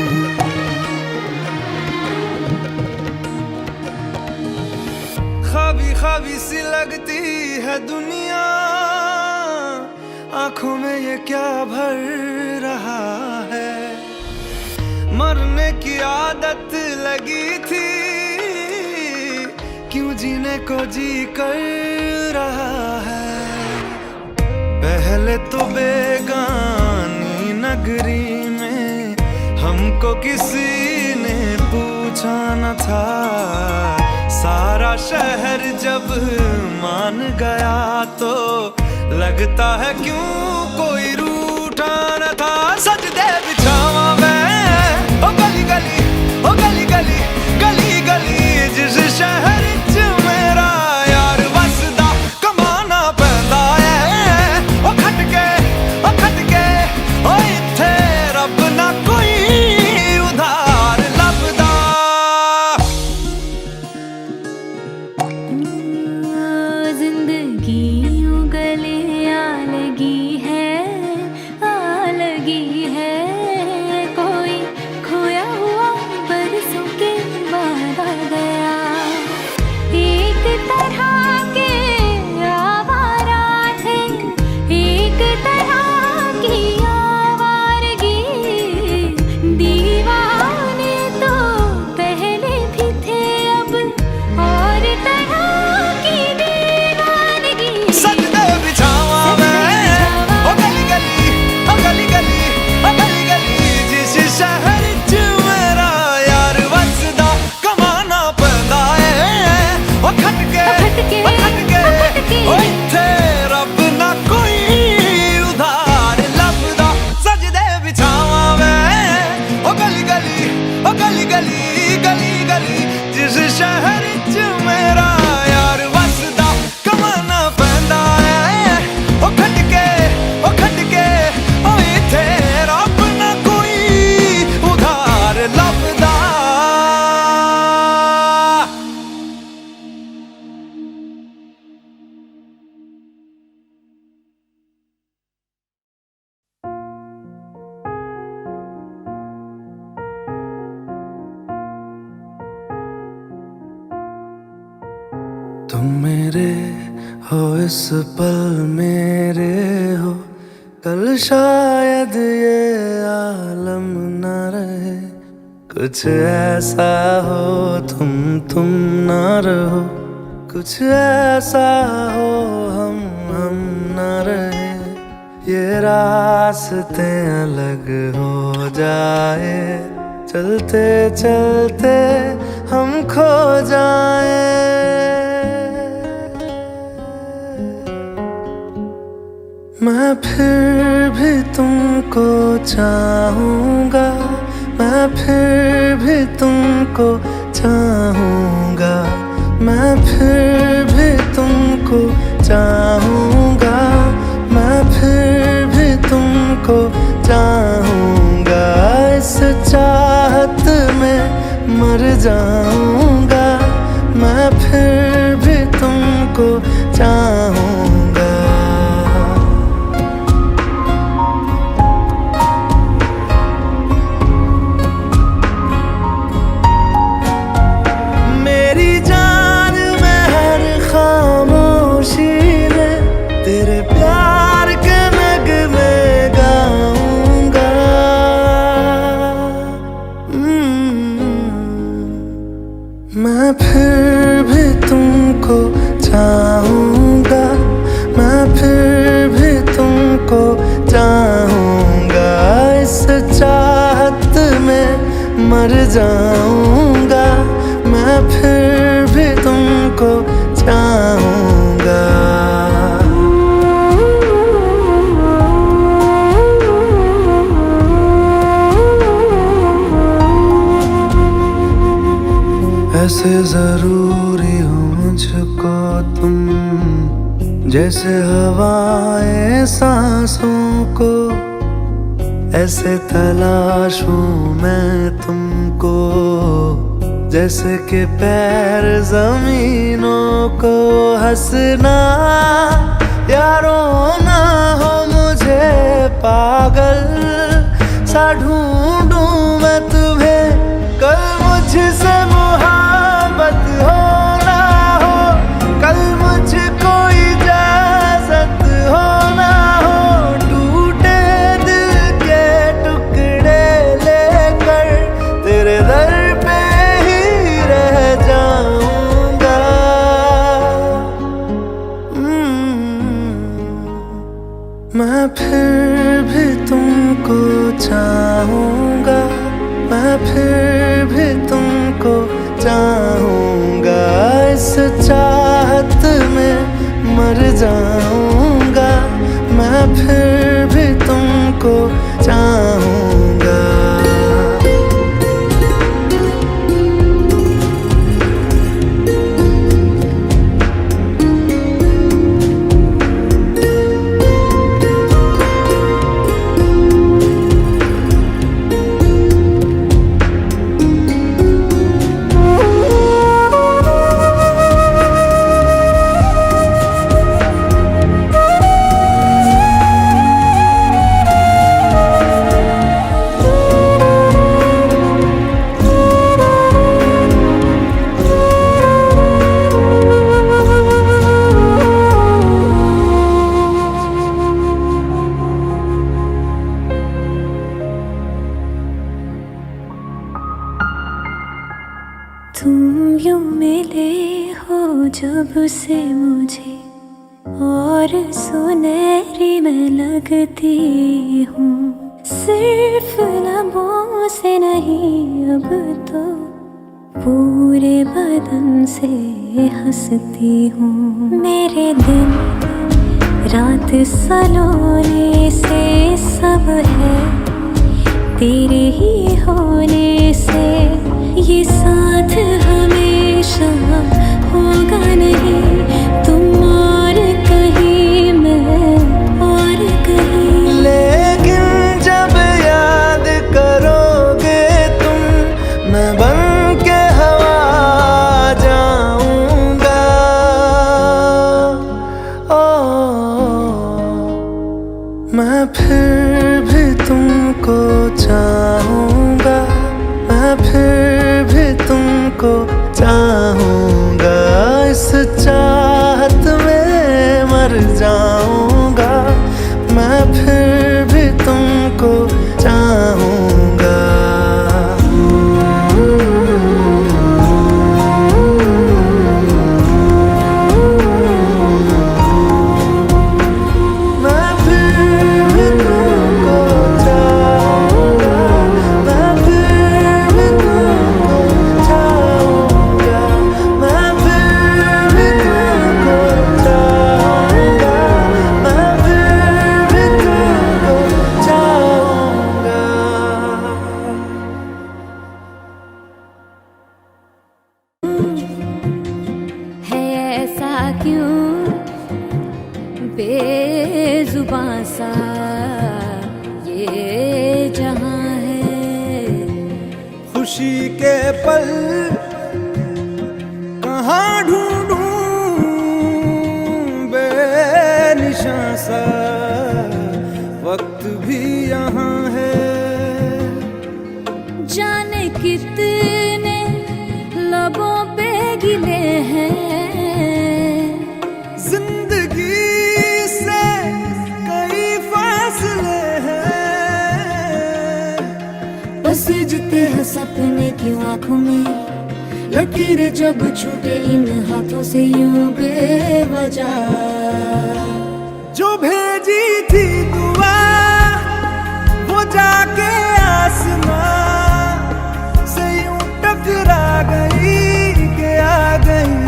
ख्वाबी ख्वाबी सी लगती है दुनिया आंखों में ये क्या भर रहा है। मरने की आदत लगी थी क्यों जीने को जी कर रहा है। पहले तो बेगानी नगरी में हमको किसी ने पूछा न था। सारा शहर जब मान गया तो लगता है क्यों कोई रूठा न था। सजदे बिछावा मैं ओ गली गली ओ गली गली गली गली जिस शहर च मेरा यार वसदा कमाना पैंदा है। ओ खटके ओ इत्थे रब ना कोई उधार लभदा। जिंदगी गली तुम मेरे हो इस पल मेरे हो, कल शायद ये आलम न रहे। कुछ ऐसा हो तुम ना रहो, कुछ ऐसा हो हम न रहे। ये रास्ते अलग हो जाए, चलते चलते हम खो जाए। मैं फिर भी तुमको चाहूँगा, मैं फिर भी तुमको चाहूँगा, मैं फिर भी तुमको चाहूँगा, मैं फिर भी तुमको चाहूँगा। इस चाहत में मर जाऊँगा, मैं फिर भी तुमको चाहूँगा। मेरी जान में हर खामोशी में तेरे प्यार के नगमे गाऊंगा। मैं फिर भी तुमको चाहूँगा, मैं फिर भी तुमको चाहूँगा। इस चाहत में मर जाऊँगा, मैं फिर भी तुमको चाहूँगा। ऐसे जरूरी हो मुझको तुम, जैसे हवाएं सांसों को। ऐसे तलाशूं मैं तुमको, जैसे कि पैर जमीनों को। हंसना या रोना हो मुझे पागल सा ढूंढूं मैं तुम्हें। कल मुझसे मोहब्बत हो ना हो, कल मुझको इजाजत हो ना हो। टूटे दिल के टुकड़े लेकर तेरे दर पे ही रह जाऊंगा। मैं फिर भी तुमको चाहूँगा, मैं फिर भी तुमको चाहूँगा। इस चाहत में मर जाऊँगा, मैं फिर भी तुमको चाहूँगा। तुम यूं मिले हो जब से मुझे, और सुनहरी मैं लगती हूँ। सिर्फ लबों से नहीं अब तो पूरे बदन से हंसती हूँ। मेरे दिन रात सलोने से सब है तेरे ही होने से। ये साथ हमेशा होगा नहीं, तुम और कहीं मैं और कहीं। लेकिन जब याद करोगे तुम, मैं बन के हवा जाऊंगा। मैं फिर भी तुमको चाहूँगा, मैं फिर भी तुमको चाहूँगा। इस मर जाऊंगा, मैं फिर भी तुमको चाहूंगा। मैं फिर भी तुमको चाहूंगा, मैं फिर भी तुमको चाहूंगा, मैं फिर भी तुमको चाहूंगा, मैं फिर भी तुमको चाहूंगा। है ऐसा क्यों बेजुबां सा ये जहां है। खुशी के पल कहाँ ढूंढूं, बेनिशां सा वक्त भी यहाँ है। जाने कितने लबों पे गिले हैं, जिंदगी से कई फासले हैं। बस जीते हैं सपने की आंखों में, लकीरें जब छूटे इन हाथों से यूं बेवजह। जो भेजी थी दुआ वो जाके आसमां से यूं टकरा गई कि आ गई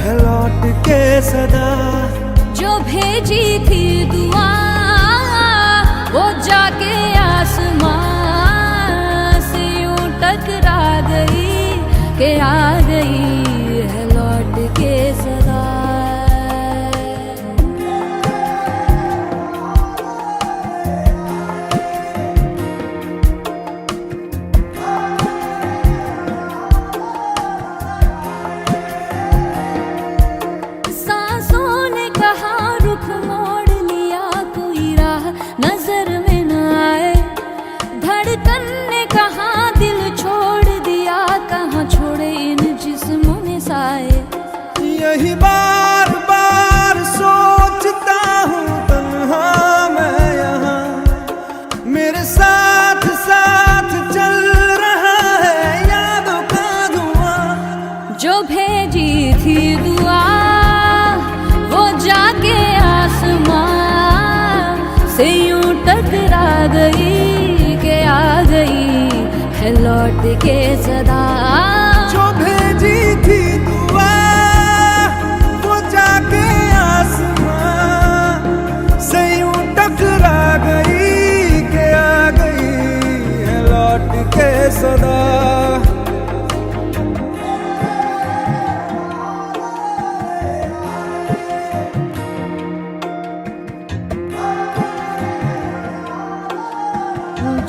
है लौट के सदा। जो भेजी थी दुआ वो जाके आसमां से यूं टकरा गई कि आ गई है लौट के सदा। सांसों ने कहा रुख मोड़ लिया, कोई राह नजर में न आए। धड़कन ने कहा दिल छोड़ दिया, कहाँ छोड़े इन जिस्मों ने साए। यही बार बार सोचता हूँ तन्हा मैं यहाँ, मेरे साथ साथ चल रहा है यादों का धुआं। जो भेजी थी दुआ वो जाके आसमां से यूं टकरा गई कि आ गई है लौट के सदा। जो भेजी थी दुआ वो जाके आसमां से यूं टकरा गई कि आ गई है लौट के सदा।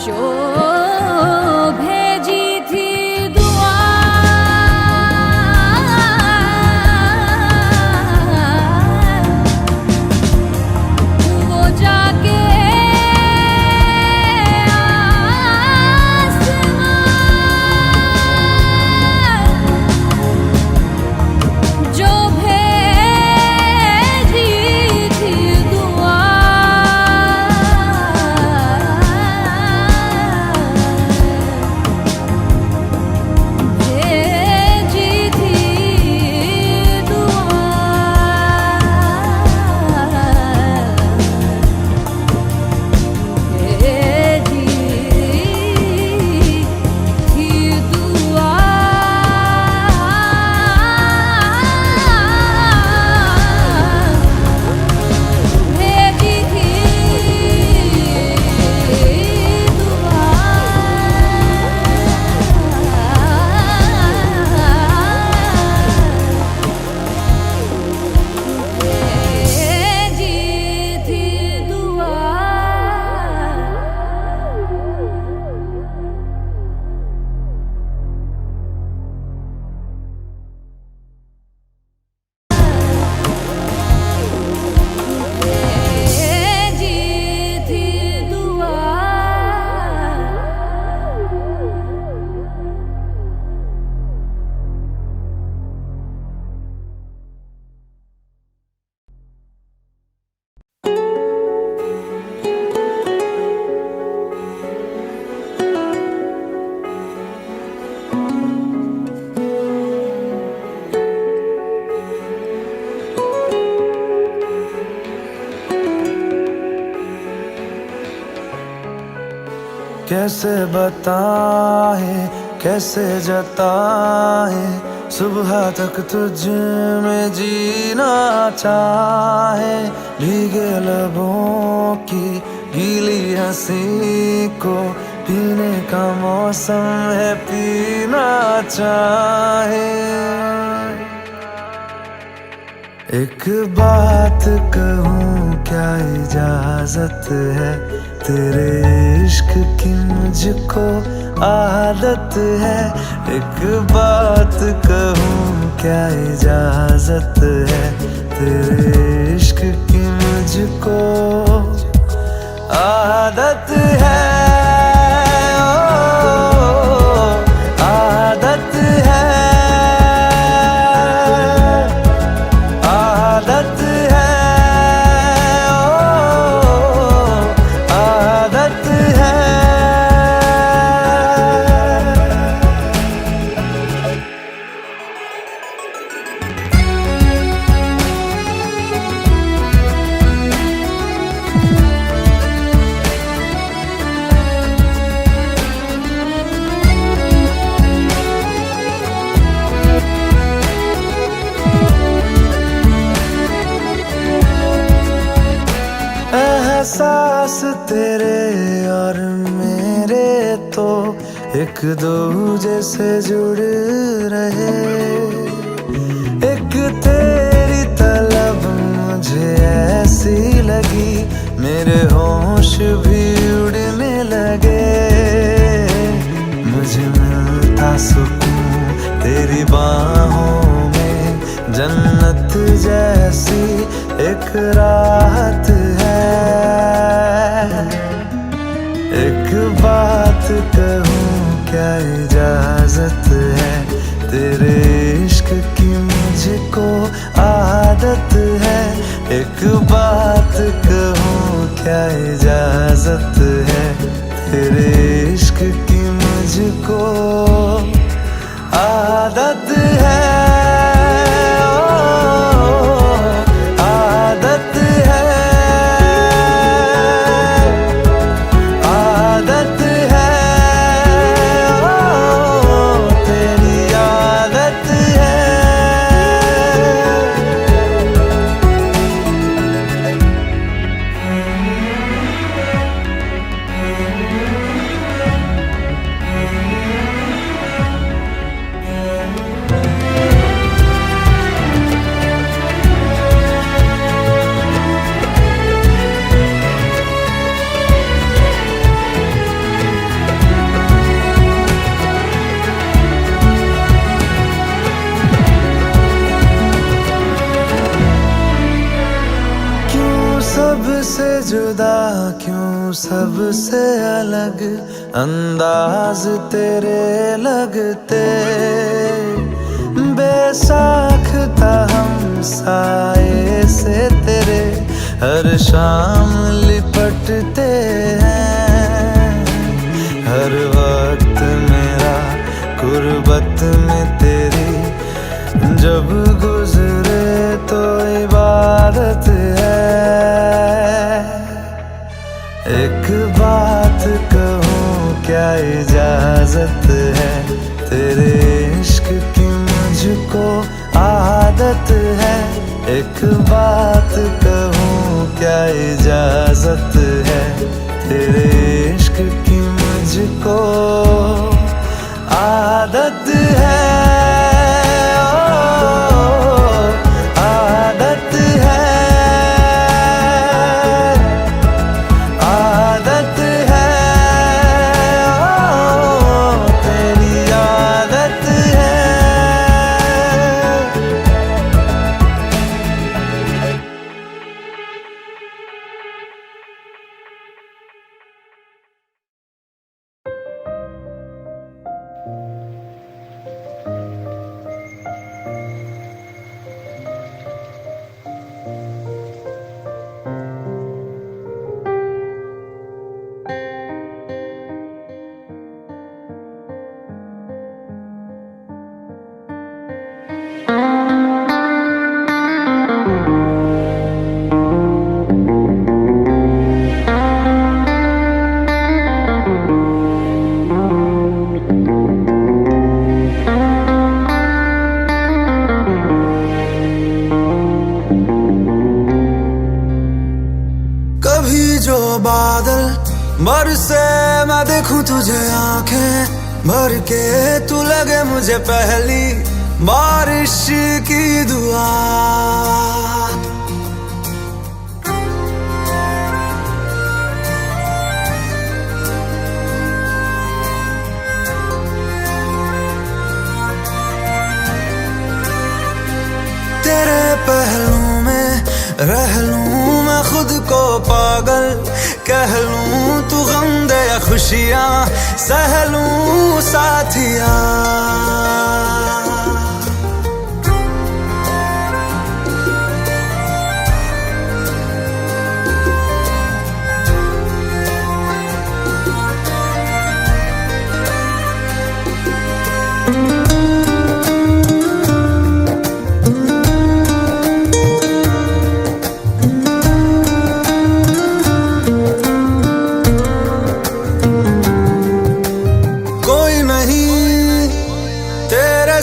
जो भेजी थी दुआ वो जाके आसमां कैसे बताए कैसे जताए, सुबह तक तुझ में जीना चाहे। भीगे लबों की गीली हंसी को पीने का मौसम है, पीना चाहे। एक बात कहूँ क्या इजाजत है, तेरे इश्क की मुझको आदत है। एक बात कहूँ क्या इजाजत है, तेरे इश्क की मुझको आदत है। एहसास तेरे और मेरे तो एक दूजे से जुड़ रहे। एक तेरी तलब मुझे ऐसी लगी, मेरे होश भी उड़ने लगे। मुझे मिलता सुकून तेरी बाहों में, जन्नत जैसी एक राहत है। एक बात कहूँ क्या इजाजत है, तेरे इश्क की मुझको आदत है। एक बात कहूँ क्या इजाजत है, तेरे इश्क की मुझको आदत है। सबसे जुदा क्यों सबसे अलग अंदाज तेरे लगते। बेसाख्ता हम साए से तेरे हर शाम लिपटते हैं। हर वक्त मेरा गुर्बत में तेरी जब गुजरे तो इबादत है। एक बात कहूँ क्या इजाजत है, तेरे इश्क की मुझको आदत है। एक बात कहूँ क्या इजाजत है, तेरे इश्क की मुझको आदत है। बरसे मैं देखूं तुझे आंखें भर के, तू लगे मुझे पहली बारिश की दुआ। तेरे पहलू में रह लूं मैं खुद को पागल, कह लूं तू गम दे या खुशियां सह लूं साथिया।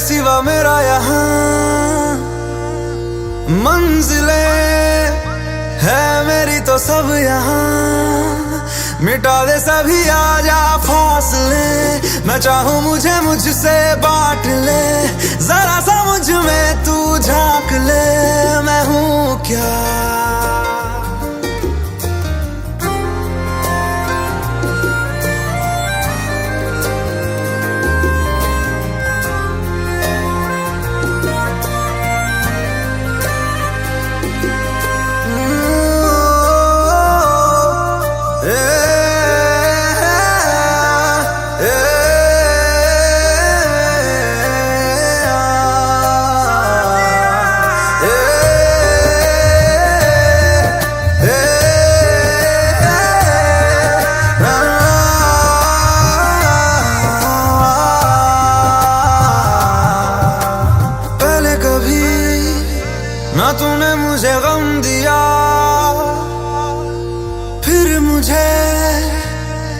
सिवा मेरा यहाँ मंजिलें है मेरी तो सब यहाँ, मिटा दे सभी आजा फासले, मैं चाहूँ मुझे मुझसे बांट ले, जरा सा मुझ में तू झांक ले, मैं हूँ क्या। ना तूने मुझे गम दिया, फिर मुझे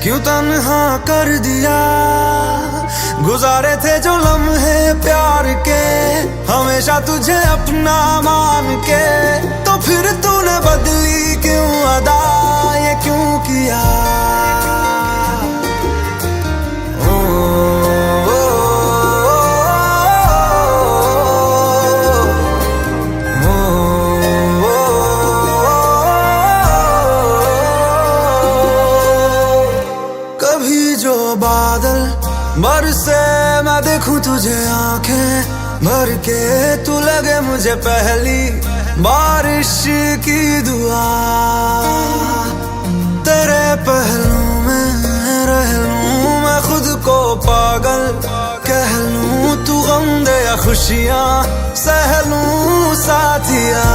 क्यों तन्हा कर दिया। गुजारे थे जो लम्हे प्यार के, हमेशा तुझे अपना मान के, तो फिर तूने बदली क्यों अदा, ये क्यों किया। बादल बरसे मैं देखूं तुझे आंखें भर के, तू लगे मुझे पहली बारिश की दुआ। तेरे पहलू में रह लूं मैं खुद को पागल, कह लूं तू गम दे या खुशियां सह लूं साथिया।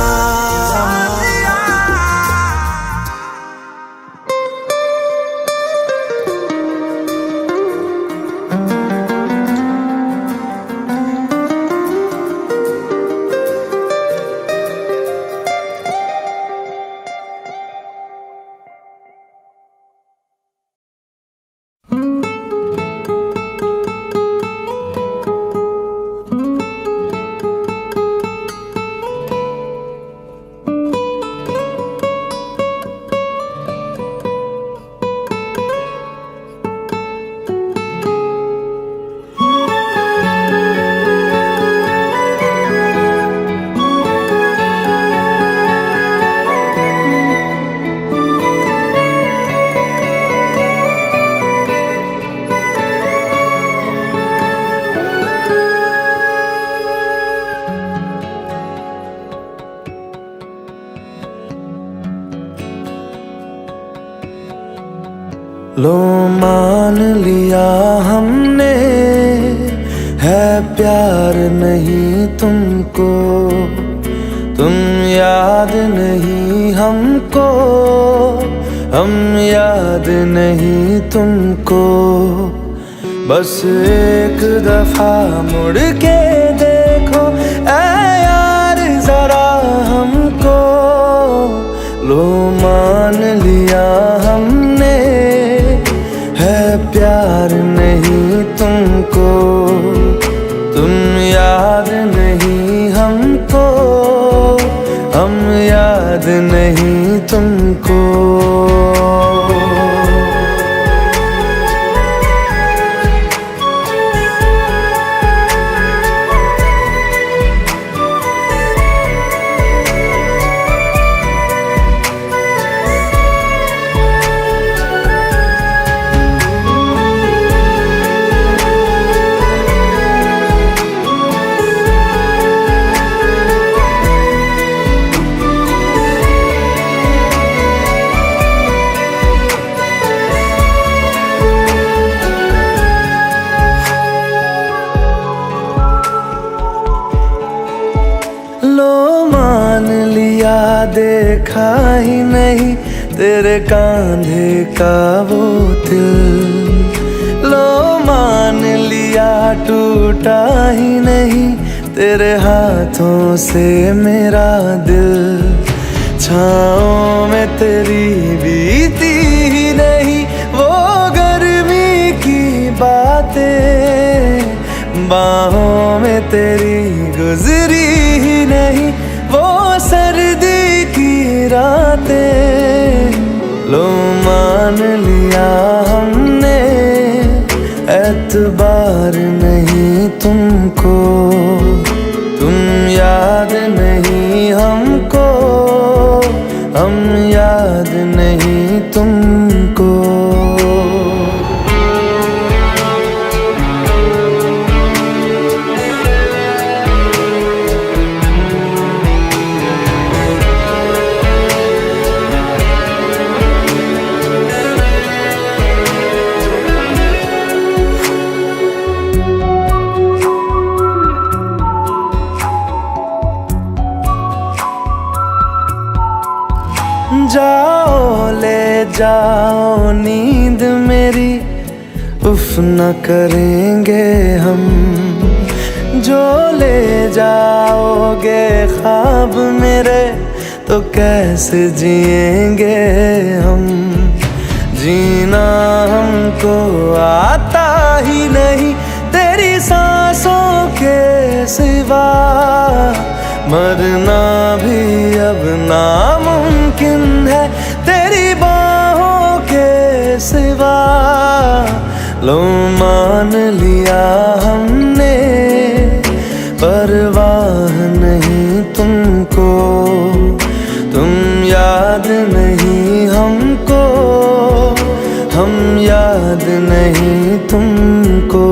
लो मान लिया हमने है प्यार नहीं तुमको, तुम याद नहीं हमको, हम याद नहीं तुमको। बस एक दफा मुड़ के देखो ऐ यार जरा हमको। लो मान लिया हमने है प्यार नहीं तुमको, तुम याद नहीं हमको, हम याद नहीं तुमको। देखा ही नहीं तेरे कांधे का वो दिल। लो मान लिया टूटा ही नहीं तेरे हाथों से मेरा दिल। छाँव में तेरी बीती ही नहीं वो गर्मी की बातें, बाहों में तेरी गुजरी ही नहीं वो सर्दी की रातें। लो मान लिया हमने एतबार नहीं तुमको, तुम याद नहीं हमको, हम याद नहीं तुमको। जाओ ले जाओ नींद मेरी, उफ न करेंगे हम। जो ले जाओगे ख्वाब मेरे तो कैसे जिएंगे हम। जीना हमको आता ही नहीं तेरी सांसों के सिवा, मरना भी अब नामुमकिन है तेरी बाहों के सिवा। लो मान लिया हमने परवाह नहीं तुमको, तुम याद नहीं हमको, हम याद नहीं तुमको।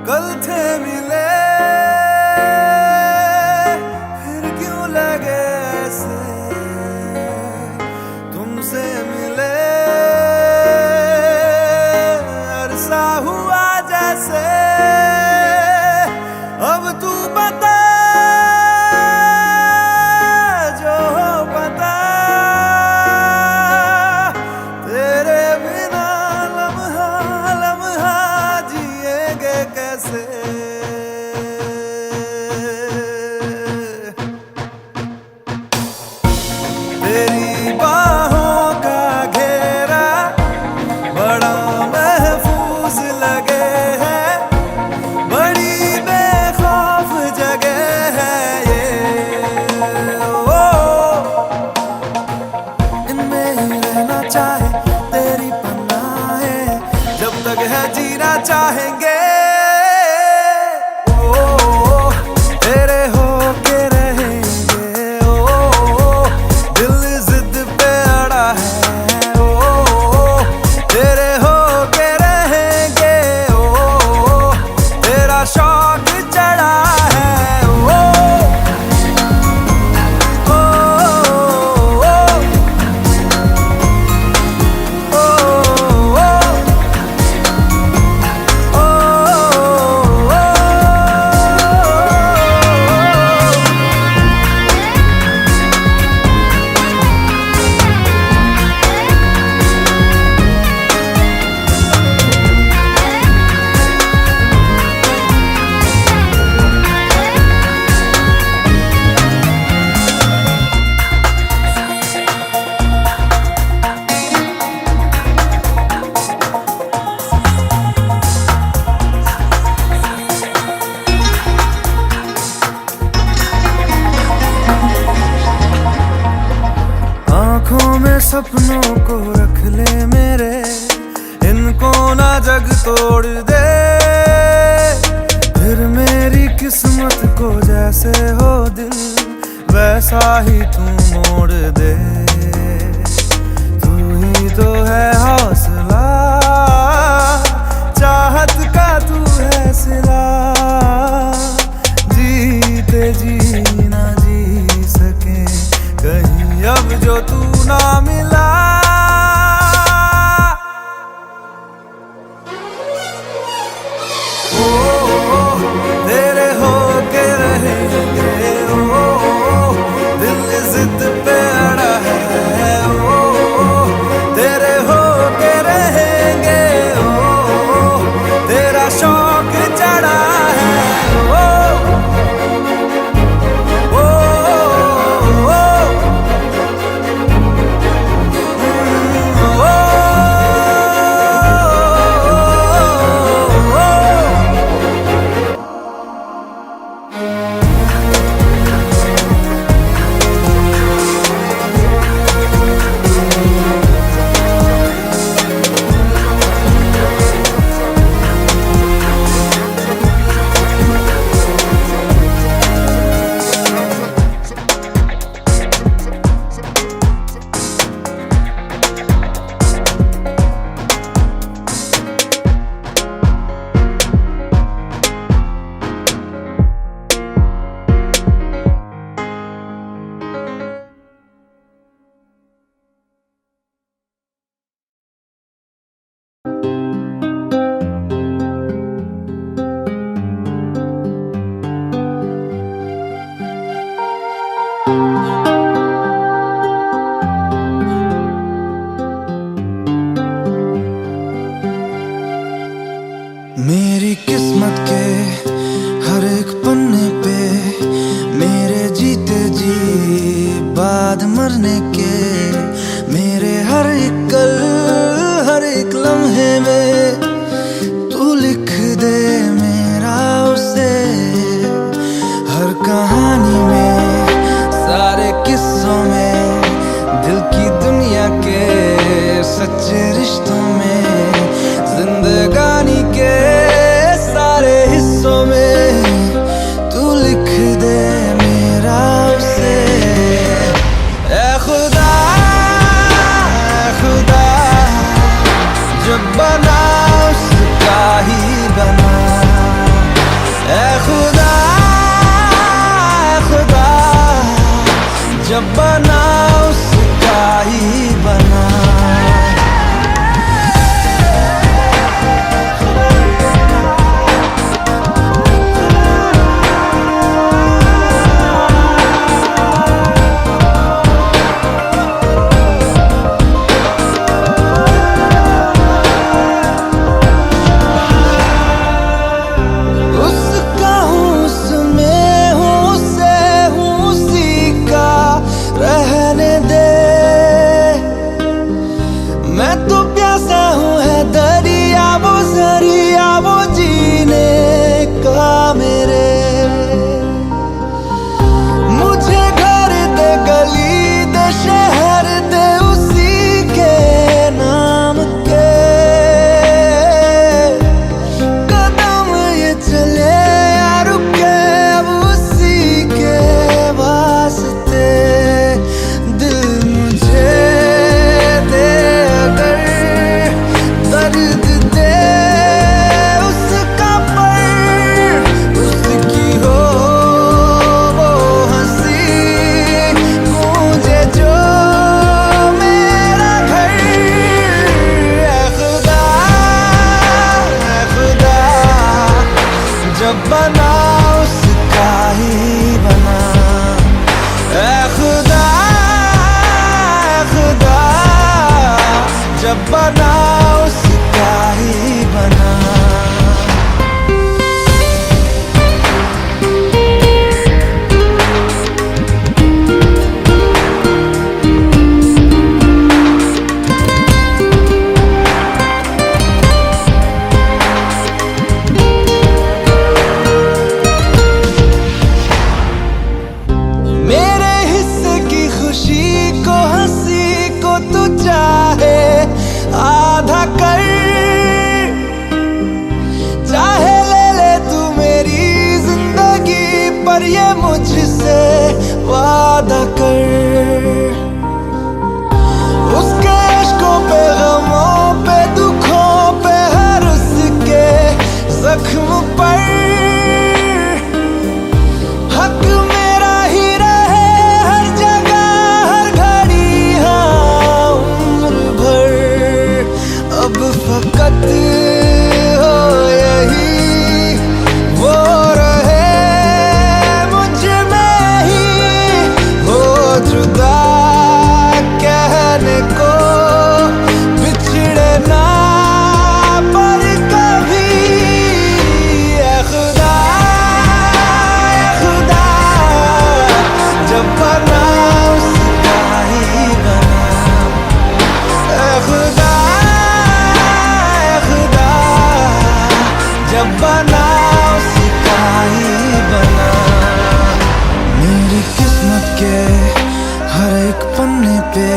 कल थे मिले फिर क्यों लगे ऐसे, तुमसे मिले अरसा हुआ जैसे। अब तू बता जो पता, तेरे बिना लम्हा लम्हा जिएंगे कैसे। तेरी बाहों का घेरा बड़ा महफूज लगे है, बड़ी बेखौफ जगह है ये। ओ इनमें ही रहना चाहे तेरी पनाहें, जब तक है जीना चाहेंगे। सपनों को रख ले मेरे, इनको ना जग तोड़ दे। फिर मेरी किस्मत को जैसे हो दिल, वैसा ही तू मोड़ दे। तू ही तो है हौसला, चाहत का तू है सिला। जीते जी ना जी सके कहीं अब जो तू ना मिला। तेरे होके रहेंगे दिल जिद पे अड़ा है। तेरे होके रहेंगे तेरा शौक चढ़ा है। मेरी किस्मत के हर एक पन्ने पे मेरे जीते जी बाद मरने के, मेरे हर एक कल हर एक लम्हे में तू लिख दे मेरा उसे। हर कहानी में सारे किस्सों में दिल की दुनिया के सच्चे रिश्तों में, जिंदगानी के सारे हिस्सों में तू लिख दे मेरा उसे। ऐ खुदा जब बना उसका ही बना। ऐ खुदा जब बना उसका ही बना। बना उसका ही बना। ऐ खुदा जब बना उसका ही बना। तो वादा कर उसके इश्कों पे, गमों पे, दुखों पे, हर उसके जख्म पर हक मेरा ही रहे हर जगह हर घड़ी, हाँ उम्र भर। अब फकत हो यही वो रहे मुझ में ही, हो जुदा कहने को बिछड़े ना पर कभी। ऐ खुदा, ऐ खुदा, जब बना उसका ही बना। ऐ खुदा, ऐ खुदा, जब बना उसका ही बना। मेरी किस्मत के हर एक पन्ने पे,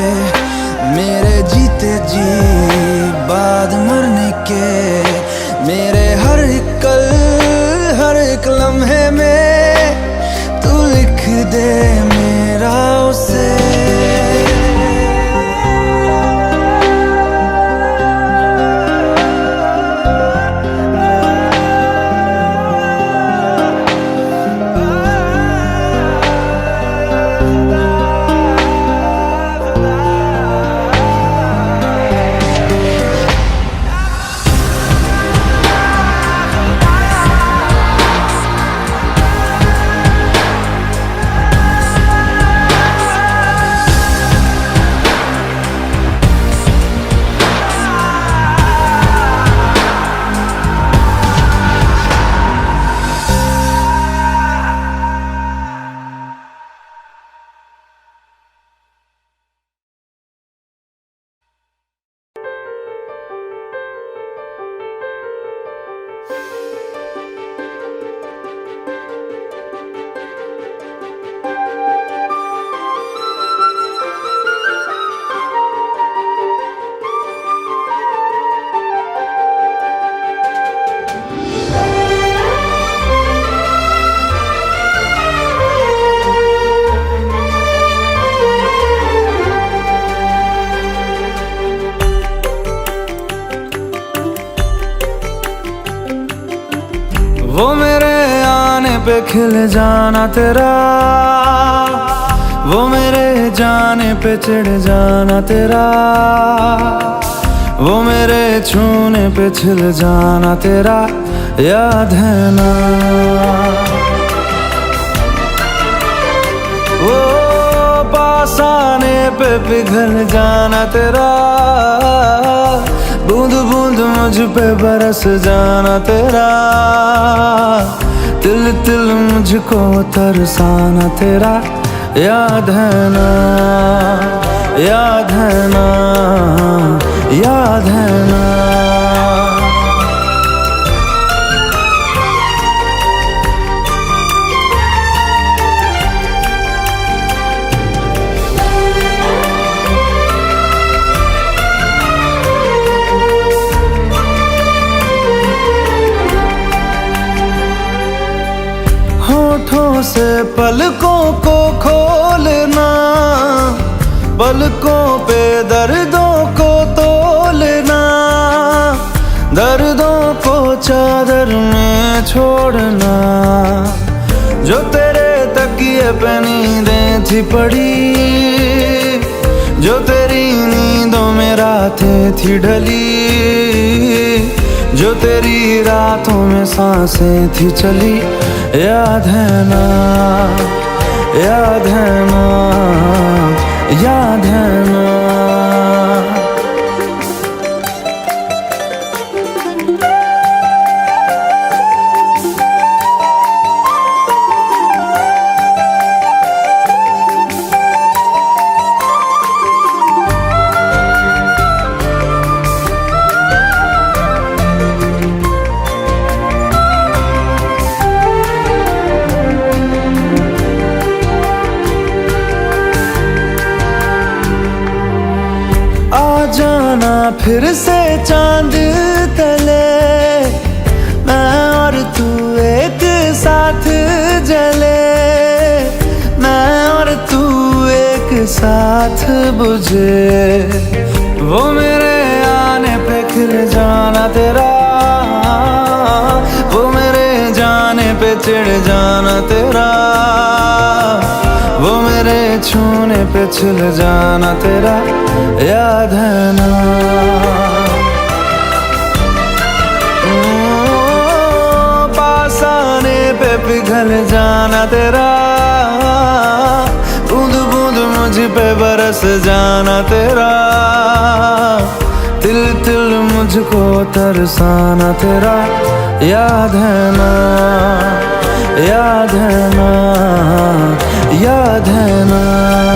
मेरे जीते जी बाद मरने के, मेरे हर एक कल हर एक लम्हे में तू लिख दे मेरा उसे। वो मेरे आने पे खिल जाना तेरा, वो मेरे जाने पे चिढ़ जाना तेरा, वो मेरे छूने पे छिल जाना तेरा याद है ना। वो पास आने पे पिघल जाना तेरा, बूंद बूंद मुझ पे बरस जाना तेरा, तिल तिल मुझको तरसाना तेरा याद है ना, याद है ना, याद है ना। होठों से पलकों को खोलना, पलकों पे दर्दों को तोलना, दर्दों को चादर में छोड़ना। जो तेरे तकिए पे नींदें थी पड़ी, जो तेरी नींदों में रातें थी ढली, जो तेरी रातों में सांसें थी चली याद है ना, याद है ना, याद है ना। जाना फिर से चांद तले, मैं और तू एक साथ जले, मैं और बुझे, वो मेरे आने पे खिल जाना तेरा, वो मेरे जाने पे चिढ़ जाना तेरा, वो मेरे छूने पे छिल जाना तेरा, याद है ना। पास आने पे पिघल जाना तेरा, बूंद बूंद मुझ पे बरस जाना तेरा, तिल तिल मुझको तरसाना तेरा, याद है ना, याद है ना, याद है ना।